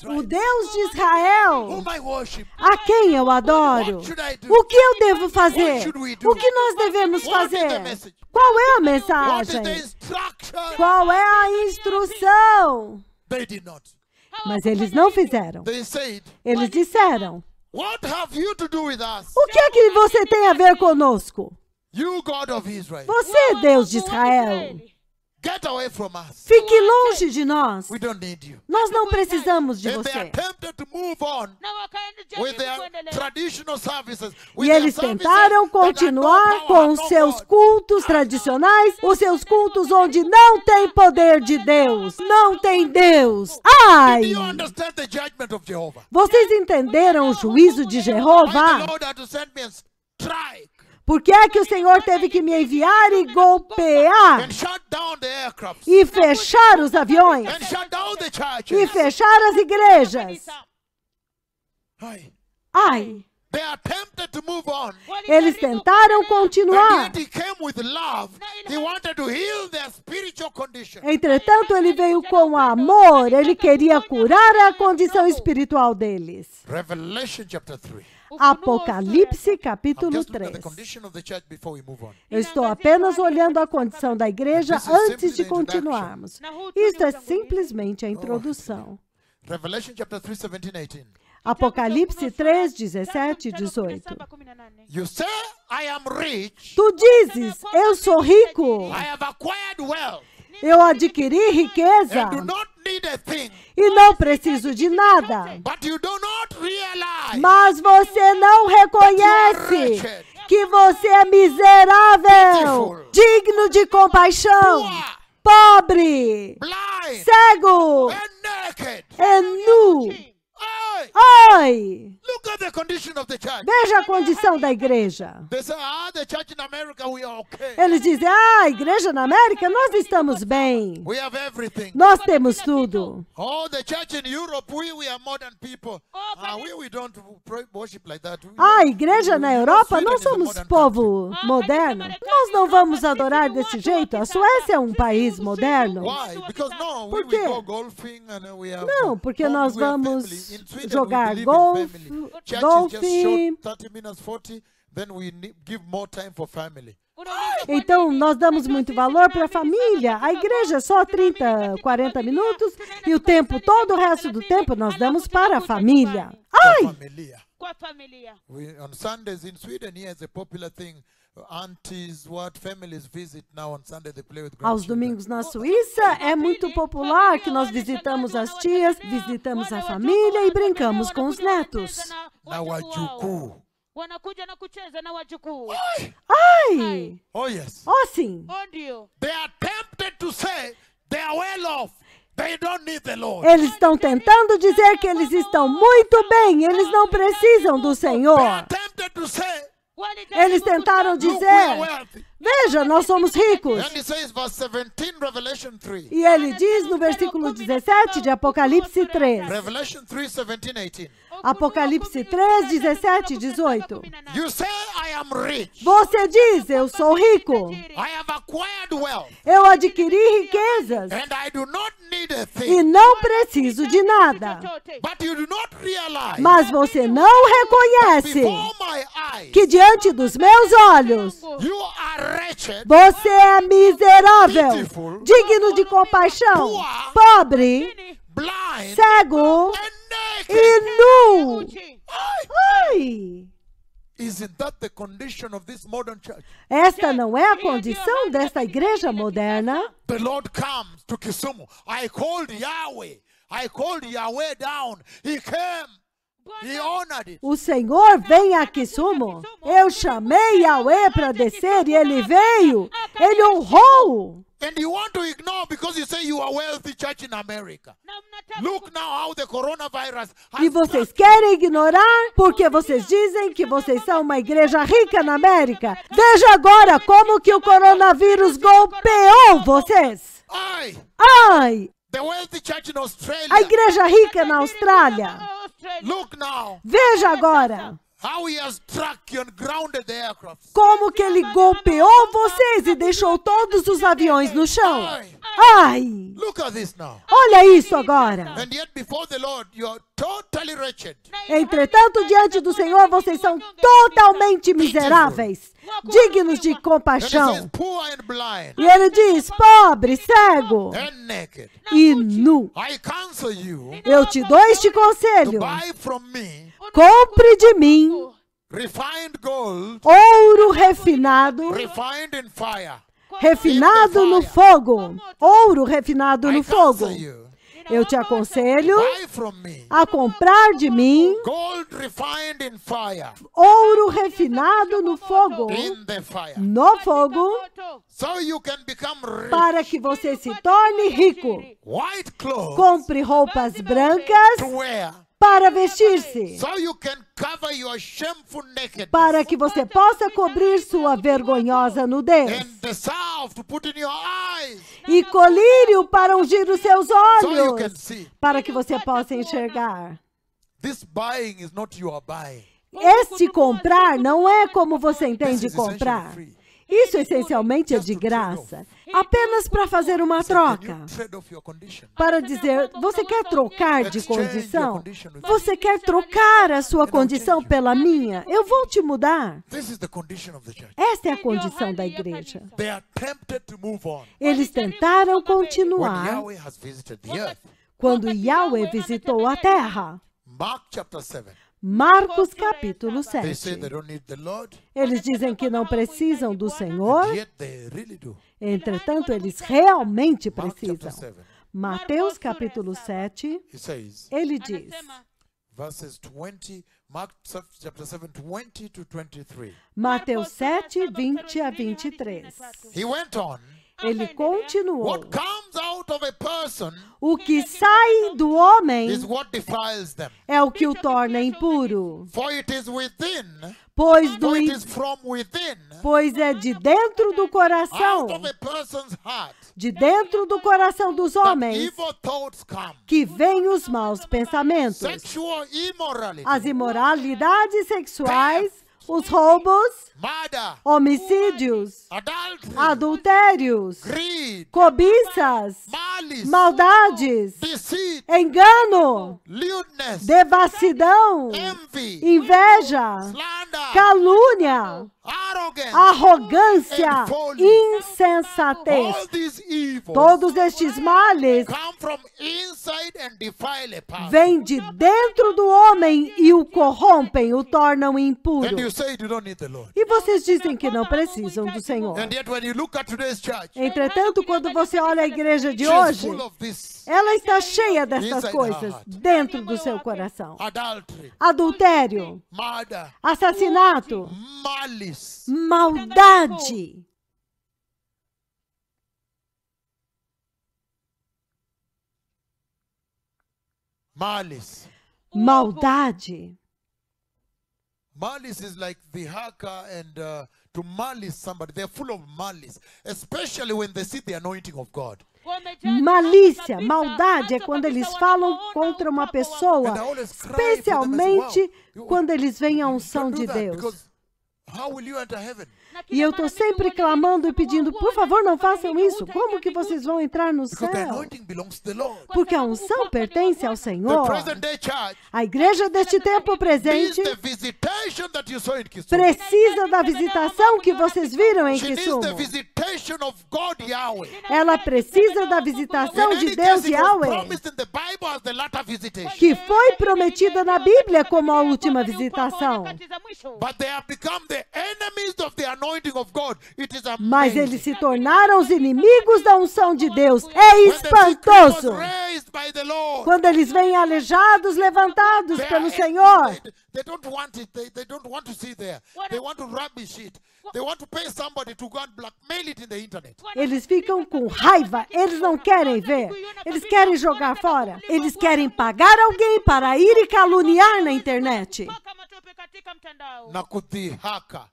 Speaker 1: o Deus de Israel, a quem eu adoro. O que eu devo fazer? O que nós devemos fazer? Qual é a mensagem? Qual é a instrução? Mas eles não fizeram. Eles disseram: o que é que você tem a ver conosco? Você, Deus de Israel, fique longe de nós. Nós não precisamos de você. E eles tentaram continuar com os seus cultos tradicionais, os seus cultos onde não tem poder de Deus, não tem Deus. Ai! Vocês entenderam o juízo de Jeová? Por que é que o Senhor teve que me enviar e golpear? E fechar os aviões? E fechar as igrejas? Ai! Eles tentaram continuar. Entretanto, ele veio com amor. Ele queria curar a condição espiritual deles. Apocalipse capítulo 3. Eu estou apenas olhando a condição da igreja antes de continuarmos. Isto é simplesmente a introdução. Apocalipse 3, 17 e 18. Tu dizes, eu sou rico. Eu adquiri riqueza e não preciso de nada. Mas você não reconhece que você é miserável, digno de compaixão, pobre, cego e nu. Ai!
Speaker 2: Look at the condition of the church.
Speaker 1: Veja a condição da igreja.
Speaker 2: They say, the church in America, we are okay.
Speaker 1: Eles dizem, a igreja na América, nós estamos bem.
Speaker 2: We have everything.
Speaker 1: Nós temos tudo.
Speaker 2: Oh, the church in Europe, we are modern people. We don't worship like that.
Speaker 1: A igreja na Europa, nós somos povo moderno. Nós não vamos adorar desse jeito. A Suécia é um país moderno. Por quê? Não, porque nós vamos jogar golfe. Então, nós damos muito valor para a família. A igreja é só 30, 40 minutos e o tempo, todo o resto do tempo, nós damos para a família. Ai!
Speaker 2: On Sundays in Sweden, here is a popular thing. Aunties, what families visit now on Sunday, they play with grandchildren.
Speaker 1: Aos domingos na Suíça é muito popular que nós visitamos as tias, visitamos a família e brincamos com os netos.
Speaker 2: Na wajukuu.
Speaker 1: Ai!
Speaker 2: Oh yes.
Speaker 1: Oh sim.
Speaker 2: They are tempted to say they are well off. They don't need the Lord.
Speaker 1: Eles estão tentando dizer que eles estão muito bem, eles não precisam do Senhor.
Speaker 2: They are tempted to say,
Speaker 1: eles tentaram dizer, veja, nós somos ricos.
Speaker 2: And it says, verse 17, Revelation 3.
Speaker 1: E ele diz no versículo 17 de Apocalipse 3.
Speaker 2: Revelation 3, 17, 18.
Speaker 1: Apocalipse 3, 17 e 18.
Speaker 2: You say, I am rich.
Speaker 1: Você diz, eu sou rico.
Speaker 2: I have acquired wealth.
Speaker 1: Eu adquiri riquezas.
Speaker 2: And I do not need a thing.
Speaker 1: E não preciso de nada.
Speaker 2: But you do not realize.
Speaker 1: Mas você não reconhece
Speaker 2: Before my eyes,
Speaker 1: que diante dos meus olhos
Speaker 2: you are wretched,
Speaker 1: você é miserável, digno de compaixão, pobre,
Speaker 2: blind,
Speaker 1: cego
Speaker 2: and naked.
Speaker 1: e nu. Ai!
Speaker 2: Isn't that the condition of this modern church?
Speaker 1: Esta não é a condição desta igreja moderna?
Speaker 2: The Lord comes to Kisumu. I called Yahweh. I called Yahweh down. He came. He honored it.
Speaker 1: O Senhor vem a Kisumu. Eu chamei Yahweh para descer e ele veio. Ele honrou.
Speaker 2: And you want to ignore because you say you are wealthy church in America. Look now how the coronavirus has
Speaker 1: E vocês querem ignorar porque vocês dizem que vocês são uma igreja rica na América. Veja agora como que o coronavírus golpeou vocês. Ai!
Speaker 2: The wealthy church in Australia.
Speaker 1: A igreja rica na Austrália.
Speaker 2: Look now.
Speaker 1: Veja agora.
Speaker 2: How he has struck and grounded the aircraft.
Speaker 1: Como que ele golpeou vocês e deixou todos os aviões no chão. Ai!
Speaker 2: Look at this now.
Speaker 1: Olha isso agora.
Speaker 2: And yet before the Lord, you are totally wretched.
Speaker 1: Entretanto, diante do Senhor, vocês são totalmente miseráveis, dignos de compaixão. E ele diz, pobre, cego e nu. Eu te dou este conselho. Compre de mim ouro refinado, refinado no fogo. Ouro refinado no fogo. Eu te aconselho a comprar de mim ouro refinado no fogo, para que você se torne rico. Compre roupas brancas para vestir-se, para que você possa cobrir sua vergonhosa nudez, e colírio para ungir os seus olhos, para que você possa enxergar. Este comprar não é como você entende comprar. Isso essencialmente é de graça, apenas para fazer uma troca. Para dizer, você quer trocar de condição? Você quer trocar a sua condição pela minha? Eu vou te mudar. Esta é a condição da igreja. Eles tentaram continuar quando Yahweh visitou a terra. Marcos capítulo 7. Eles dizem que não precisam do Senhor, entretanto, eles realmente precisam. Mateus capítulo 7, ele diz, Mateus 7, 20 a 23. Ele continuou.
Speaker 2: out of a person
Speaker 1: o que sai do homem
Speaker 2: is what defiles them.
Speaker 1: é o que o torna impuro.
Speaker 2: For it is within,
Speaker 1: Pois é de dentro do coração,
Speaker 2: out of a person's heart,
Speaker 1: de dentro do coração dos
Speaker 2: that
Speaker 1: homens,
Speaker 2: evil thoughts come.
Speaker 1: que vêm os maus pensamentos,
Speaker 2: Sexual immorality,
Speaker 1: as imoralidades sexuais, os roubos,
Speaker 2: murder,
Speaker 1: homicídios,
Speaker 2: adultery,
Speaker 1: adultérios,
Speaker 2: greed,
Speaker 1: cobiças,
Speaker 2: malice,
Speaker 1: maldades,
Speaker 2: deceit,
Speaker 1: engano,
Speaker 2: lewdness,
Speaker 1: devassidão,
Speaker 2: envy,
Speaker 1: inveja,
Speaker 2: slander,
Speaker 1: calúnia,
Speaker 2: arrogance,
Speaker 1: arrogância,
Speaker 2: and folly.
Speaker 1: insensatez.
Speaker 2: All these evils
Speaker 1: Todos estes males
Speaker 2: come from inside and defile a person.
Speaker 1: vêm de dentro do homem e o corrompem, o tornam impuro.
Speaker 2: And you say you don't need the Lord.
Speaker 1: E vocês dizem que não precisam do Senhor.
Speaker 2: And yet when you look at today's church,
Speaker 1: Entretanto, quando você olha a igreja de
Speaker 2: she's
Speaker 1: hoje,
Speaker 2: full of this
Speaker 1: ela está cheia destas
Speaker 2: Inside
Speaker 1: coisas
Speaker 2: her heart.
Speaker 1: dentro do seu coração.
Speaker 2: adultery,
Speaker 1: Adultério,
Speaker 2: murder,
Speaker 1: assassinato,
Speaker 2: malice,
Speaker 1: maldade,
Speaker 2: malice.
Speaker 1: maldade.
Speaker 2: Malice is like the haka and to malice somebody. They're full of malice, especially when they see the anointing of God.
Speaker 1: Malícia, maldade é quando eles falam contra uma pessoa,
Speaker 2: And I always cry for them as well.
Speaker 1: especialmente quando eles veem a unção de
Speaker 2: Don't do that,
Speaker 1: Deus.
Speaker 2: because how will you enter heaven?
Speaker 1: E eu estou sempre clamando e pedindo, por favor, não façam isso. Como que vocês vão entrar no
Speaker 2: Because the
Speaker 1: céu?
Speaker 2: anointing belongs to the Lord.
Speaker 1: Porque a unção pertence ao
Speaker 2: The
Speaker 1: Senhor.
Speaker 2: present day church
Speaker 1: A igreja deste tempo
Speaker 2: needs
Speaker 1: presente
Speaker 2: the visitation that you saw in Kisumu.
Speaker 1: precisa da visitação que vocês viram em
Speaker 2: She needs
Speaker 1: Kisumu.
Speaker 2: the visitation of God Yahweh.
Speaker 1: Ela precisa da visitação
Speaker 2: In
Speaker 1: de
Speaker 2: any
Speaker 1: Deus
Speaker 2: case, it was
Speaker 1: Yahweh,
Speaker 2: promised in the Bible as the latter visitation.
Speaker 1: que foi prometida na Bíblia como a última visitação.
Speaker 2: But they have become the enemies of the anointing of God. It is
Speaker 1: Mas
Speaker 2: amazing.
Speaker 1: eles se tornaram os inimigos da unção de Deus. É
Speaker 2: When the sick was
Speaker 1: espantoso.
Speaker 2: raised by the Lord,
Speaker 1: Quando eles vêm aleijados, levantados
Speaker 2: they
Speaker 1: pelo
Speaker 2: are-
Speaker 1: Senhor.
Speaker 2: they don't want it. They don't want to see there. They want to rubbish it. They want to pay somebody to go and blackmail it in the internet.
Speaker 1: Eles ficam com raiva, eles não querem ver, eles querem jogar fora, eles querem pagar alguém para ir e caluniar na internet.
Speaker 2: Na kudhihaka.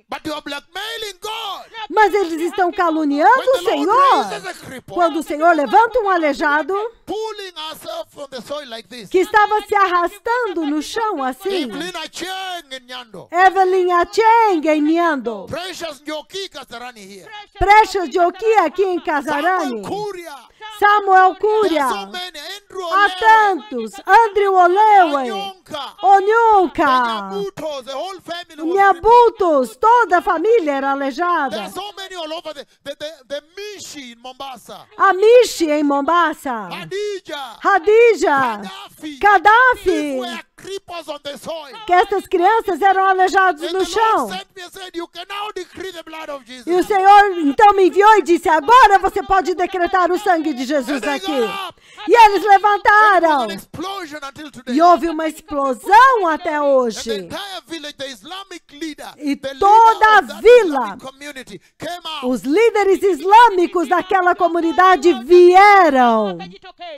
Speaker 2: But you are blackmailing God.
Speaker 1: Mas eles estão caluniando
Speaker 2: When
Speaker 1: o
Speaker 2: the Lord raises
Speaker 1: Senhor.
Speaker 2: a cripple,
Speaker 1: Quando o Senhor levanta um aleijado
Speaker 2: pulling ourselves from the soil like this.
Speaker 1: que estava se arrastando no chão assim,
Speaker 2: Evelyn Acheng in Nyando.
Speaker 1: Evelyn Acheng em Nyando,
Speaker 2: Precious Njoki Kasarani here.
Speaker 1: Precious Joki aqui em Casarani,
Speaker 2: Samuel Kuria.
Speaker 1: Samuel
Speaker 2: There are
Speaker 1: Curia,
Speaker 2: so many. Andrew
Speaker 1: há
Speaker 2: Olewe.
Speaker 1: tantos, Andrew Olewe,
Speaker 2: Onyonka.
Speaker 1: Onyunka,
Speaker 2: Nyabutos, the whole family was crippled.
Speaker 1: Nhabutos, toda a família era
Speaker 2: There
Speaker 1: aleijada.
Speaker 2: are so many all over the Mishi in Mombasa.
Speaker 1: A Mishi em Mombasa,
Speaker 2: Hadija.
Speaker 1: Hadija,
Speaker 2: These
Speaker 1: Gaddafi,
Speaker 2: were cripples on the soil.
Speaker 1: que essas crianças eram aleijados
Speaker 2: And
Speaker 1: no
Speaker 2: the
Speaker 1: chão.
Speaker 2: Lord sent me and said, you can now decree the blood of Jesus.
Speaker 1: E o Senhor então me enviou e disse, agora você pode decretar o sangue de Jesus aqui. E eles
Speaker 2: There was
Speaker 1: levantaram.
Speaker 2: an explosion until today.
Speaker 1: E houve uma explosão até
Speaker 2: And the
Speaker 1: hoje.
Speaker 2: entire village, the Islamic leader,
Speaker 1: E
Speaker 2: the leader
Speaker 1: toda a
Speaker 2: of that
Speaker 1: vila,
Speaker 2: Islamic community came out
Speaker 1: Os líderes islâmicos daquela comunidade vieram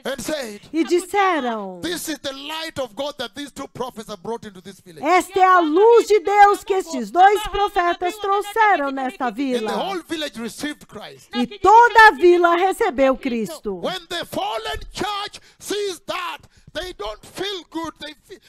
Speaker 2: and said,
Speaker 1: e disseram,
Speaker 2: this is the light of God that these two prophets have brought into this village.
Speaker 1: esta é a luz de Deus que estes dois profetas trouxeram nesta
Speaker 2: And the
Speaker 1: vila.
Speaker 2: whole village received Christ.
Speaker 1: E toda a vila recebeu Cristo.
Speaker 2: When the fallen church sees that, they don't feel good.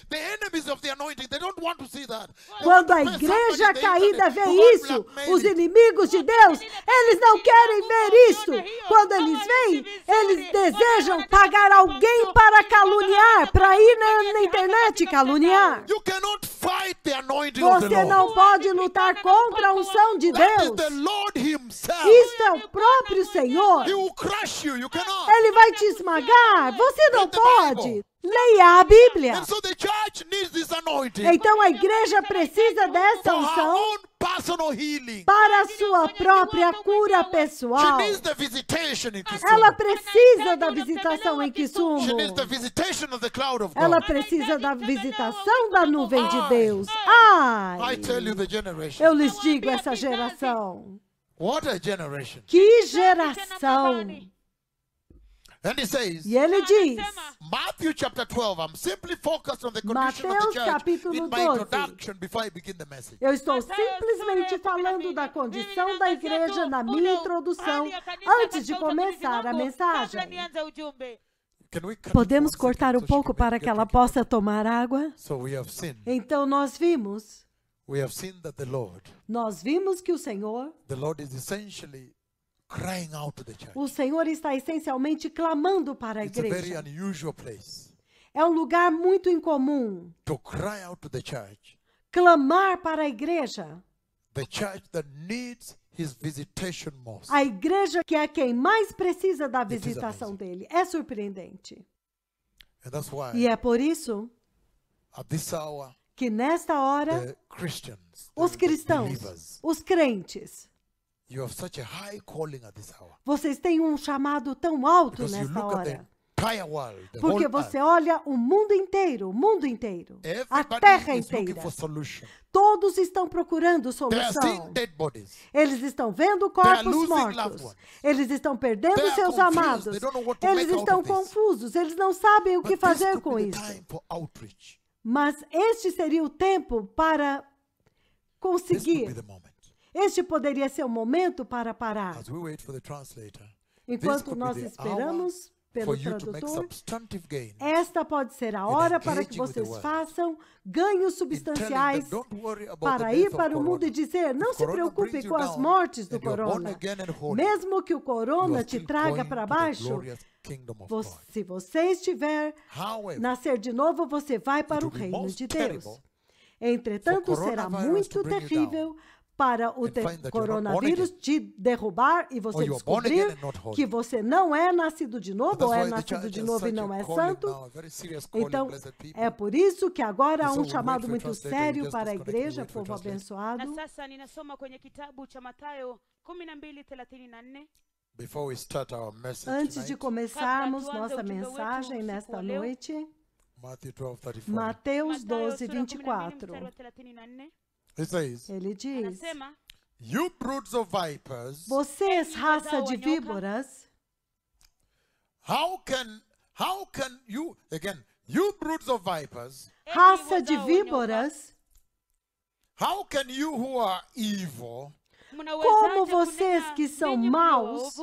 Speaker 2: The enemies of the anointing, they don't want to see that. They want
Speaker 1: Quando a
Speaker 2: to pay
Speaker 1: igreja
Speaker 2: somebody in the
Speaker 1: caída
Speaker 2: internet
Speaker 1: vê
Speaker 2: to go and
Speaker 1: isso,
Speaker 2: blackmail
Speaker 1: os
Speaker 2: it.
Speaker 1: inimigos de Deus, eles não querem ver isso. Quando eles veem, eles desejam pagar alguém para caluniar, para ir na internet caluniar.
Speaker 2: You cannot fight the anointing of the
Speaker 1: Você
Speaker 2: Lord.
Speaker 1: não pode lutar contra a unção de
Speaker 2: That is
Speaker 1: Deus.
Speaker 2: the Lord himself.
Speaker 1: Isso é o próprio Senhor.
Speaker 2: He will crush you. You cannot.
Speaker 1: Ele vai te esmagar. Você não
Speaker 2: Read the
Speaker 1: pode.
Speaker 2: Bible.
Speaker 1: Leia a Bíblia.
Speaker 2: And so the church needs this anointing
Speaker 1: Então a igreja precisa dessa
Speaker 2: for her
Speaker 1: unção
Speaker 2: own personal healing.
Speaker 1: para a sua própria cura
Speaker 2: She
Speaker 1: pessoal.
Speaker 2: needs the visitation in
Speaker 1: Ela
Speaker 2: Kisumu.
Speaker 1: precisa da visitação em
Speaker 2: She
Speaker 1: Kisumu.
Speaker 2: needs the visitation of the cloud of
Speaker 1: Ela
Speaker 2: God.
Speaker 1: precisa da visitação da nuvem de Deus.
Speaker 2: I
Speaker 1: Ai,
Speaker 2: tell you the generation.
Speaker 1: eu lhes digo essa geração.
Speaker 2: What a generation.
Speaker 1: Que geração!
Speaker 2: And he says,
Speaker 1: E ele diz,
Speaker 2: Matthew chapter 12, I'm simply focused on the condition of the
Speaker 1: Mateus
Speaker 2: church
Speaker 1: capítulo
Speaker 2: in my
Speaker 1: 12.
Speaker 2: introduction before I begin the message.
Speaker 1: Eu estou simplesmente falando da condição da igreja na minha introdução antes de começar a mensagem. Podemos cortar um pouco para que ela possa tomar água? Então nós vimos que o Senhor está essencialmente clamando para a igreja. É um lugar muito incomum. Clamar para a igreja. A igreja que é quem mais precisa da visitação dele. É surpreendente. E é por isso que nesta hora, os cristãos, os crentes, vocês têm um chamado tão alto nesta hora. Porque você olha o mundo inteiro, a terra inteira. Todos estão procurando solução. Eles estão vendo corpos mortos. Eles estão perdendo seus amados. Eles estão confusos. Eles não sabem o que fazer com isso. Mas este seria o tempo para conseguir. Este poderia ser o momento para parar. Enquanto nós esperamos pelo tradutor, esta pode ser a hora para que vocês façam ganhos substanciais para ir para o mundo e dizer, não se preocupe com as mortes do corona. Mesmo que o corona te traga para baixo, se você estiver nascer de novo, você vai para o reino de Deus. Entretanto, será muito terrível para o coronavírus te derrubar e você descobrir que você não é nascido de novo, ou é nascido de novo e não é santo. Então, é por isso que agora há um chamado muito sério para a igreja, povo abençoado. Antes de começarmos nossa mensagem nesta noite, Mateus 12, 24. Ele diz, vocês, raça de víboras, raça de víboras, como vocês que são maus,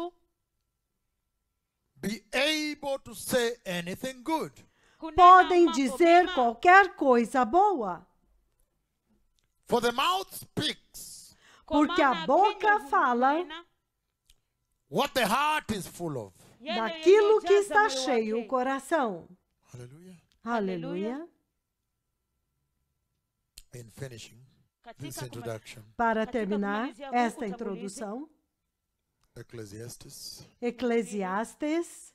Speaker 1: podem dizer qualquer coisa boa? Porque a boca fala daquilo que está cheio o coração. Aleluia. Para terminar esta introdução, Eclesiastes,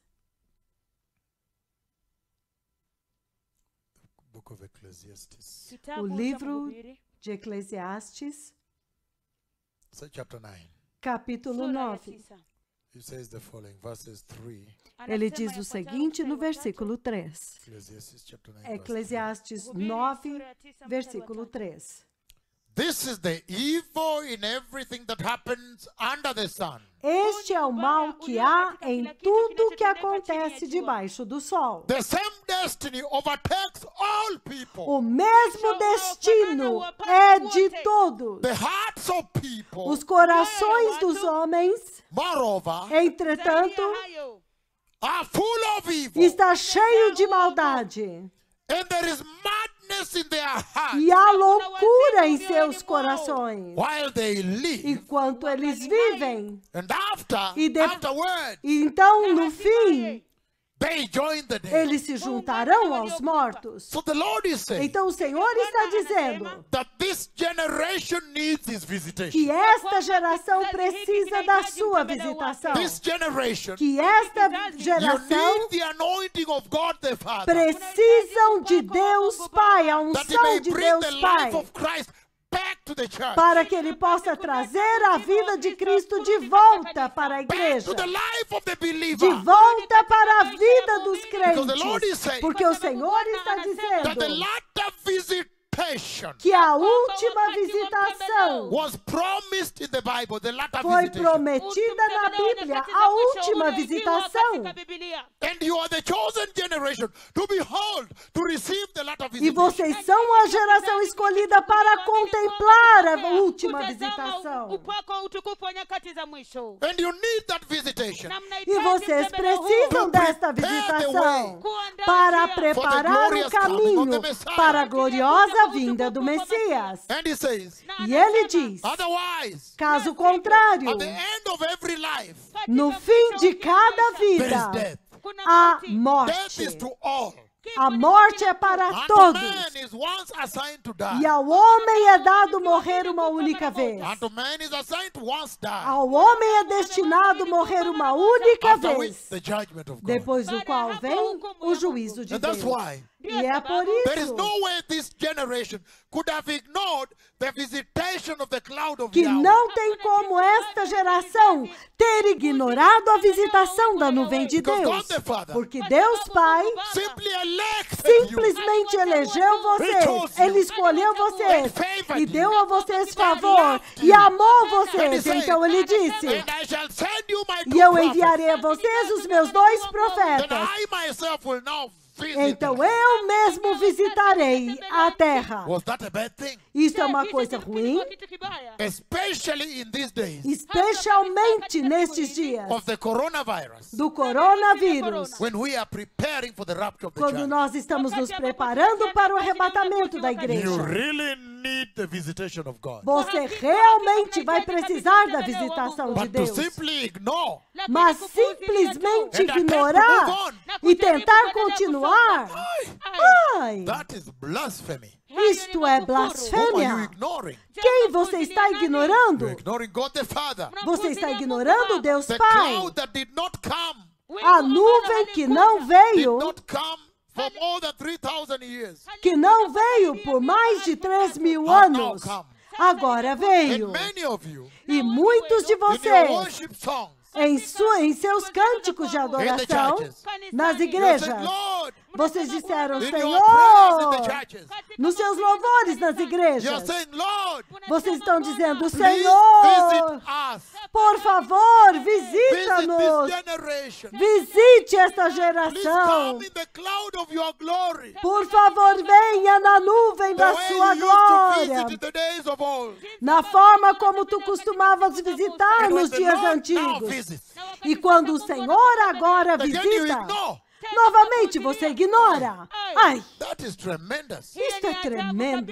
Speaker 1: o livro de Eclesiastes, capítulo 9. Ele diz o seguinte no versículo 3. Eclesiastes 9, versículo 3. Este é o mal que há em tudo que acontece debaixo do sol. O mesmo destino é de todos. Os corações dos homens, entretanto, está cheio de maldade. E há loucura em seus corações enquanto eles vivem. E então, no fim, eles se juntarão aos mortos. Então o Senhor está dizendo que esta geração precisa da sua visitação. Que esta geração precisam de Deus Pai, a unção de Deus Pai, para que Ele possa trazer a vida de Cristo de volta para a igreja, de volta para a vida dos crentes, porque o Senhor está dizendo que a última visitação foi prometida na Bíblia, a última visitação. E vocês são a geração escolhida para contemplar a última visitação. E vocês precisam desta visitação para preparar o caminho para a gloriosa vinda do Messias. E ele diz, caso contrário, no fim de cada vida, há morte. A morte é para todos. E ao homem é dado morrer uma única vez. Ao homem é destinado morrer uma única vez. Depois do qual vem o juízo de Deus. E é por isso que não tem como esta geração ter ignorado a visitação da nuvem de Deus. Porque Deus Pai simplesmente elegeu vocês. Ele escolheu vocês e deu a vocês favor e amou vocês. Então ele disse, e eu enviarei a vocês os meus 2 profetas. Então eu mesmo visitarei a terra. Isso é uma coisa ruim? Especialmente nestes dias do coronavírus, quando nós estamos nos preparando para o arrebatamento da igreja. Você realmente vai precisar da visitação de Deus. Mas simplesmente ignorar e tentar continuar, isto é blasfêmia. Quem você está ignorando? Você está ignorando Deus Pai. A nuvem que não veio, por mais de 3.000 anos, agora veio. E muitos de vocês, em seus cânticos de adoração, nas igrejas, vocês disseram, Senhor, nos seus louvores nas igrejas, vocês estão dizendo, Senhor, por favor, visita-nos, visite esta geração, por favor, venha na nuvem da sua glória, na forma como tu costumavas visitar nos dias antigos. E quando o Senhor agora visita, novamente você ignora. Ai, isto é tremendo.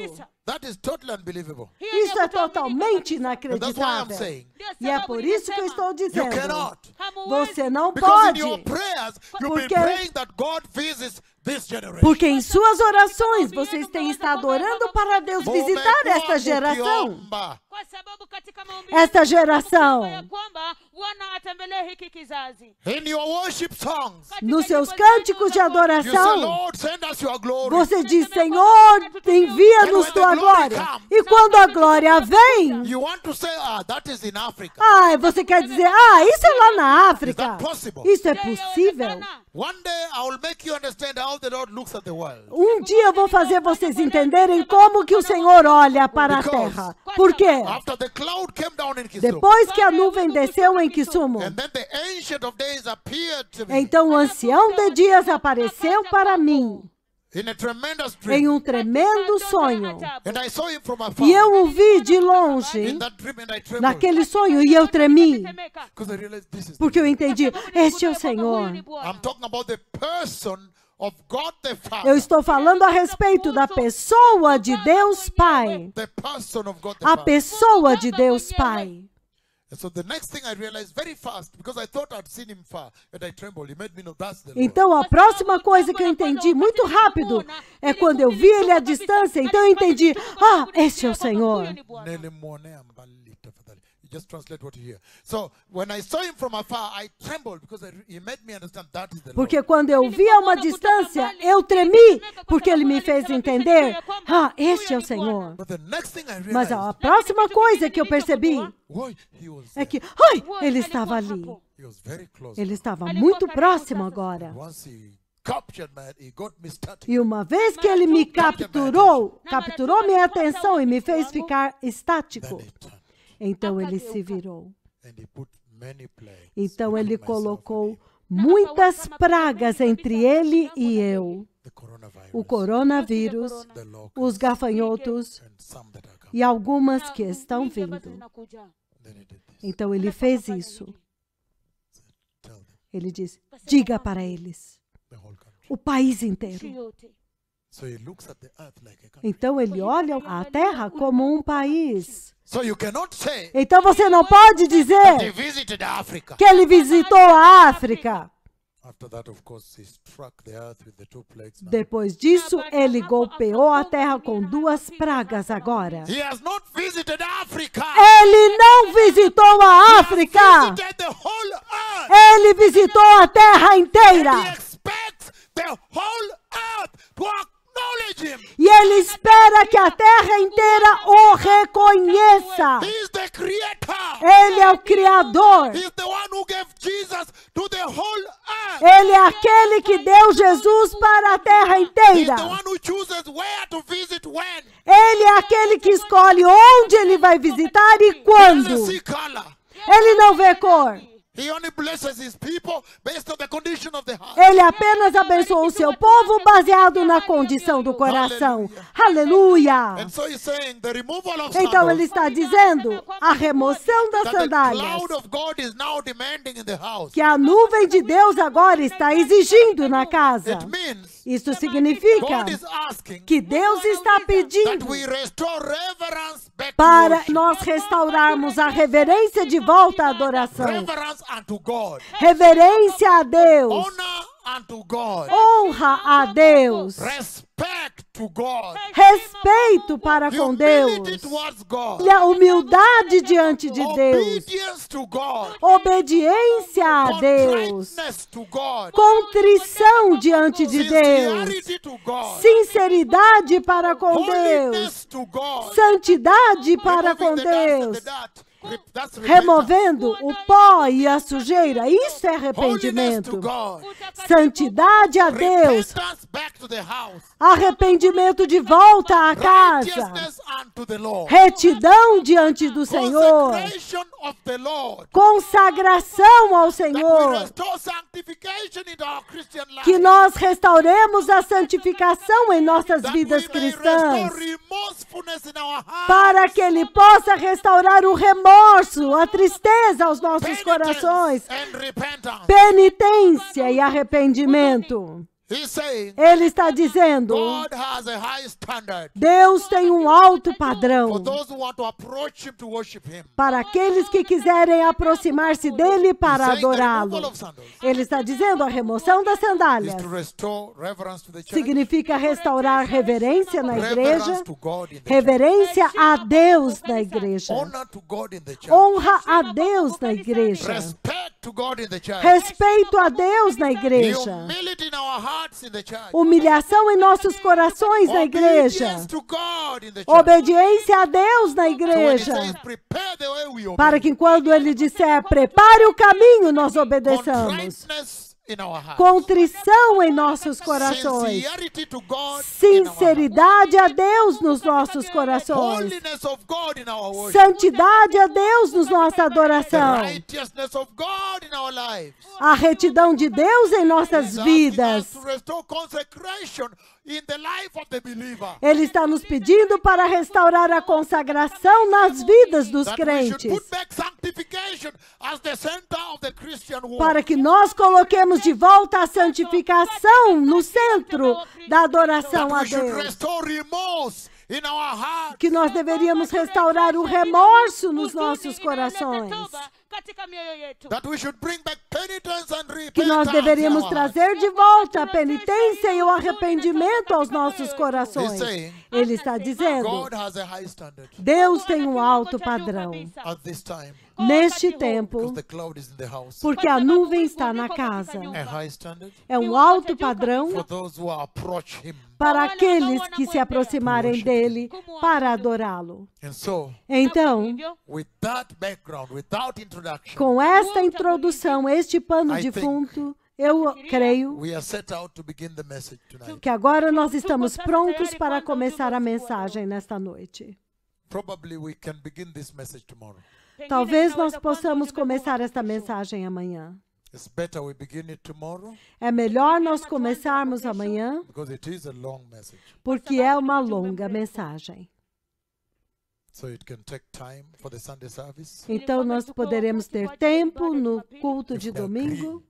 Speaker 1: Isso é totalmente inacreditável. E é por isso que eu estou dizendo, você não pode, porque em suas orações vocês têm estado orando para Deus visitar esta geração. Esta geração. Nos seus cânticos de adoração, você diz, Senhor, envia-nos tua glória. E quando a glória vem, você quer dizer, isso é lá na África. Isso é possível? Um dia eu vou fazer vocês entenderem como que o Senhor olha para a terra. Por quê? Depois que a nuvem desceu em Kisumu, então o ancião de dias apareceu para mim em um tremendo sonho. E eu o vi de longe naquele sonho e eu tremi. Porque eu entendi, este é o Senhor. Eu estou falando a respeito da pessoa de Deus Pai. A pessoa de Deus Pai. Então a próxima coisa que eu entendi muito rápido é quando eu vi ele à distância, então eu entendi, esse é o Senhor.
Speaker 2: Just translate what you hear. So, when I saw him from afar, I trembled because he made me understand that is the Lord.
Speaker 1: Porque quando eu vi a uma distância, eu tremi, porque ele me fez entender, este é o Senhor. Mas a próxima coisa que eu percebi é que, ele estava ali. Ele estava muito próximo agora. E uma vez que ele me capturou minha atenção e me fez ficar estático, então ele se virou. Então ele colocou muitas pragas entre ele e eu. O coronavírus, os gafanhotos e algumas que estão vindo. Então ele fez isso. Ele disse, diga para eles, o país inteiro. Então ele olha a terra como um país. Então você não pode dizer que ele visitou a África. Depois disso, ele golpeou a terra com 2 pragas agora. Ele não visitou a África. Ele visitou a terra inteira. E ele espera que a terra inteira o reconheça. Ele é o Criador. Ele é aquele que deu Jesus para a terra inteira. Ele é aquele que escolhe onde ele vai visitar e quando. Ele não vê cor. Ele apenas abençoou o seu povo baseado na condição do coração. Aleluia! Então ele está dizendo a remoção das sandálias, que a nuvem de Deus agora está exigindo na casa. Isso significa que Deus está pedindo para nós restaurarmos a reverência de volta à adoração. Reverência a Deus. Honra a Deus. Respeito para com Deus. Humildade diante de Deus. Obediência a Deus. Contrição diante de Deus. Sinceridade para com Deus. Santidade para com Deus. Removendo o pó e a sujeira. Isso é arrependimento. Santidade a Deus. Arrependimento de volta à casa. Retidão diante do Senhor. Consagração ao Senhor. Que nós restauremos a santificação em nossas vidas cristãs. Para que Ele possa restaurar o remorso, a tristeza aos nossos corações, penitência e arrependimento. Ele está dizendo, Deus tem um alto padrão para aqueles que quiserem aproximar-se dele para adorá-lo. Ele está dizendo, a remoção das sandálias significa restaurar reverência na igreja, reverência a Deus na igreja, honra a Deus na igreja, respeito a Deus na igreja, humilhação em nossos corações na igreja, obediência a Deus na igreja, para que quando Ele disser, prepare o caminho, nós obedeçamos. Contrição em nossos corações, sinceridade a Deus nos nossos corações, santidade a Deus nos nossa adoração, a retidão de Deus em nossas vidas. Ele está nos pedindo para restaurar a consagração nas vidas dos crentes, para que nós coloquemos de volta a santificação no centro da adoração a Deus. Que nós deveríamos restaurar o remorso nos nossos corações. Que nós deveríamos trazer de volta a penitência e o arrependimento aos nossos corações. Ele está dizendo, Deus tem um alto padrão neste tempo, porque a nuvem está na casa. É um alto padrão para aqueles que se aproximarem dele para adorá-lo. Então, com esta introdução, este pano de fundo, Eu creio
Speaker 2: we are set out to begin the message tonight.
Speaker 1: que agora nós estamos prontos para começar a mensagem nesta noite.
Speaker 2: Probably we can begin this message tomorrow.
Speaker 1: Talvez nós possamos começar esta mensagem amanhã.
Speaker 2: It's better we begin it tomorrow,
Speaker 1: É melhor nós começarmos amanhã,
Speaker 2: because it is a long message.
Speaker 1: porque é uma longa mensagem.
Speaker 2: So it can take time for the Sunday service.
Speaker 1: Então, nós poderemos ter tempo no culto de domingo,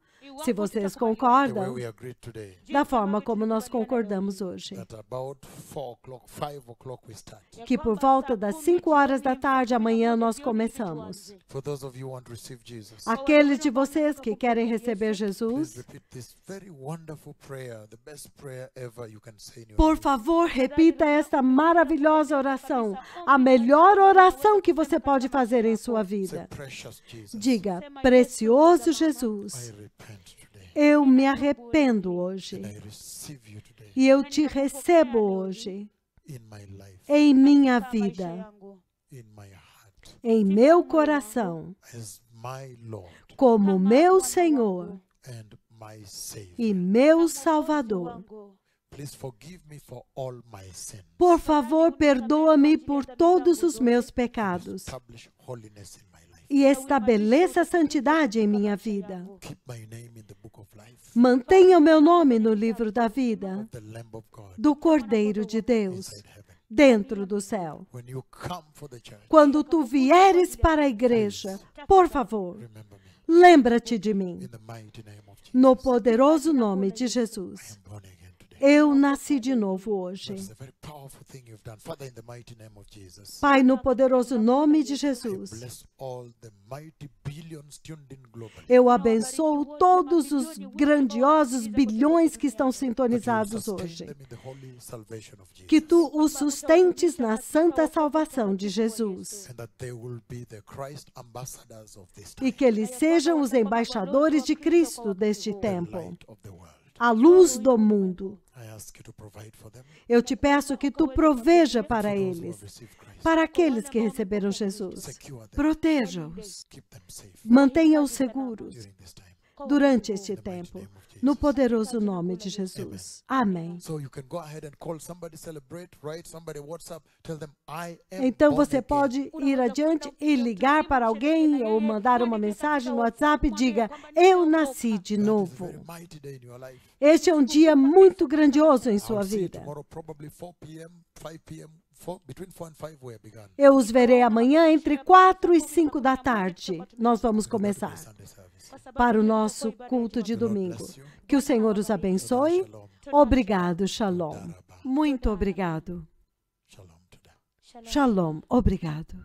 Speaker 1: se vocês
Speaker 2: The way
Speaker 1: concordam,
Speaker 2: we agreed today.
Speaker 1: da forma como nós concordamos hoje.
Speaker 2: That about 4 o'clock, 5 o'clock we start.
Speaker 1: Que por volta das 5 horas da tarde, amanhã, nós começamos.
Speaker 2: For those of you who want to receive Jesus,
Speaker 1: Aqueles de vocês que querem receber
Speaker 2: please
Speaker 1: Jesus,
Speaker 2: repeat this very wonderful prayer, the best prayer ever you can say in your
Speaker 1: por
Speaker 2: life.
Speaker 1: favor, repita esta maravilhosa oração, a melhor oração que você pode fazer em sua
Speaker 2: Say,
Speaker 1: vida.
Speaker 2: precious Jesus,
Speaker 1: Diga, precioso
Speaker 2: I
Speaker 1: Jesus,
Speaker 2: repent today.
Speaker 1: eu me arrependo hoje
Speaker 2: And I receive you today
Speaker 1: e eu te recebo hoje
Speaker 2: in my life,
Speaker 1: em minha vida,
Speaker 2: in my heart,
Speaker 1: em meu coração,
Speaker 2: as my Lord
Speaker 1: como meu Senhor
Speaker 2: and my Savior.
Speaker 1: e meu Salvador.
Speaker 2: Please forgive me for all my sins.
Speaker 1: Por favor, perdoa-me por todos os meus pecados
Speaker 2: Establish holiness in my life.
Speaker 1: e estabeleça a santidade em minha vida.
Speaker 2: Keep my name in the book of life,
Speaker 1: Mantenha o meu nome no livro da vida
Speaker 2: the Lamb of God
Speaker 1: do Cordeiro de Deus,
Speaker 2: inside heaven.
Speaker 1: dentro do céu.
Speaker 2: When you come for the church,
Speaker 1: Quando tu vieres para a igreja, por favor,
Speaker 2: remember me
Speaker 1: lembra-te de mim.
Speaker 2: in the mighty name of Jesus.
Speaker 1: No poderoso nome de Jesus.
Speaker 2: I am born again today.
Speaker 1: Eu nasci de novo hoje.
Speaker 2: It's a very powerful thing you've done. Father, in the mighty name of Jesus,
Speaker 1: Pai, no poderoso nome de
Speaker 2: I
Speaker 1: Jesus,
Speaker 2: bless all the mighty billions tuned in globally.
Speaker 1: eu abençoo todos os grandiosos bilhões que estão
Speaker 2: That you
Speaker 1: sintonizados
Speaker 2: sustain
Speaker 1: hoje.
Speaker 2: them in the holy salvation of Jesus.
Speaker 1: Que tu os sustentes na santa salvação de Jesus.
Speaker 2: And that they will be the Christ ambassadors of this time,
Speaker 1: E que eles sejam os embaixadores de Cristo deste
Speaker 2: the
Speaker 1: tempo,
Speaker 2: light of the world.
Speaker 1: a luz do mundo.
Speaker 2: I ask you to provide for them.
Speaker 1: Eu te peço que tu proveja para
Speaker 2: For those who
Speaker 1: eles,
Speaker 2: have received Christ,
Speaker 1: para aqueles que receberam Jesus.
Speaker 2: secure them,
Speaker 1: Proteja-os,
Speaker 2: keep them safe
Speaker 1: mantenha-os seguros
Speaker 2: during this time.
Speaker 1: durante este
Speaker 2: In the mighty
Speaker 1: tempo,
Speaker 2: name of Jesus.
Speaker 1: no poderoso nome de Jesus. Amém.
Speaker 2: So you can go ahead and call somebody, celebrate, write somebody WhatsApp, tell them I am
Speaker 1: Então
Speaker 2: born
Speaker 1: você
Speaker 2: again.
Speaker 1: pode ir adiante e ligar para alguém ou mandar uma mensagem no WhatsApp e diga: eu nasci de
Speaker 2: That is a
Speaker 1: novo.
Speaker 2: very mighty day in your life.
Speaker 1: Este é um dia muito grandioso em sua
Speaker 2: I'll see you
Speaker 1: vida.
Speaker 2: tomorrow, probably 4 p.m., 5 p.m., between 4 and 5 we have begun.
Speaker 1: Eu os verei amanhã entre 4 e 5 da tarde. Nós vamos começar
Speaker 2: Sunday service.
Speaker 1: para o nosso culto de domingo. Que o Senhor os abençoe.
Speaker 2: Shalom.
Speaker 1: Obrigado, Shalom. Muito obrigado.
Speaker 2: Shalom today.
Speaker 1: Shalom, obrigado.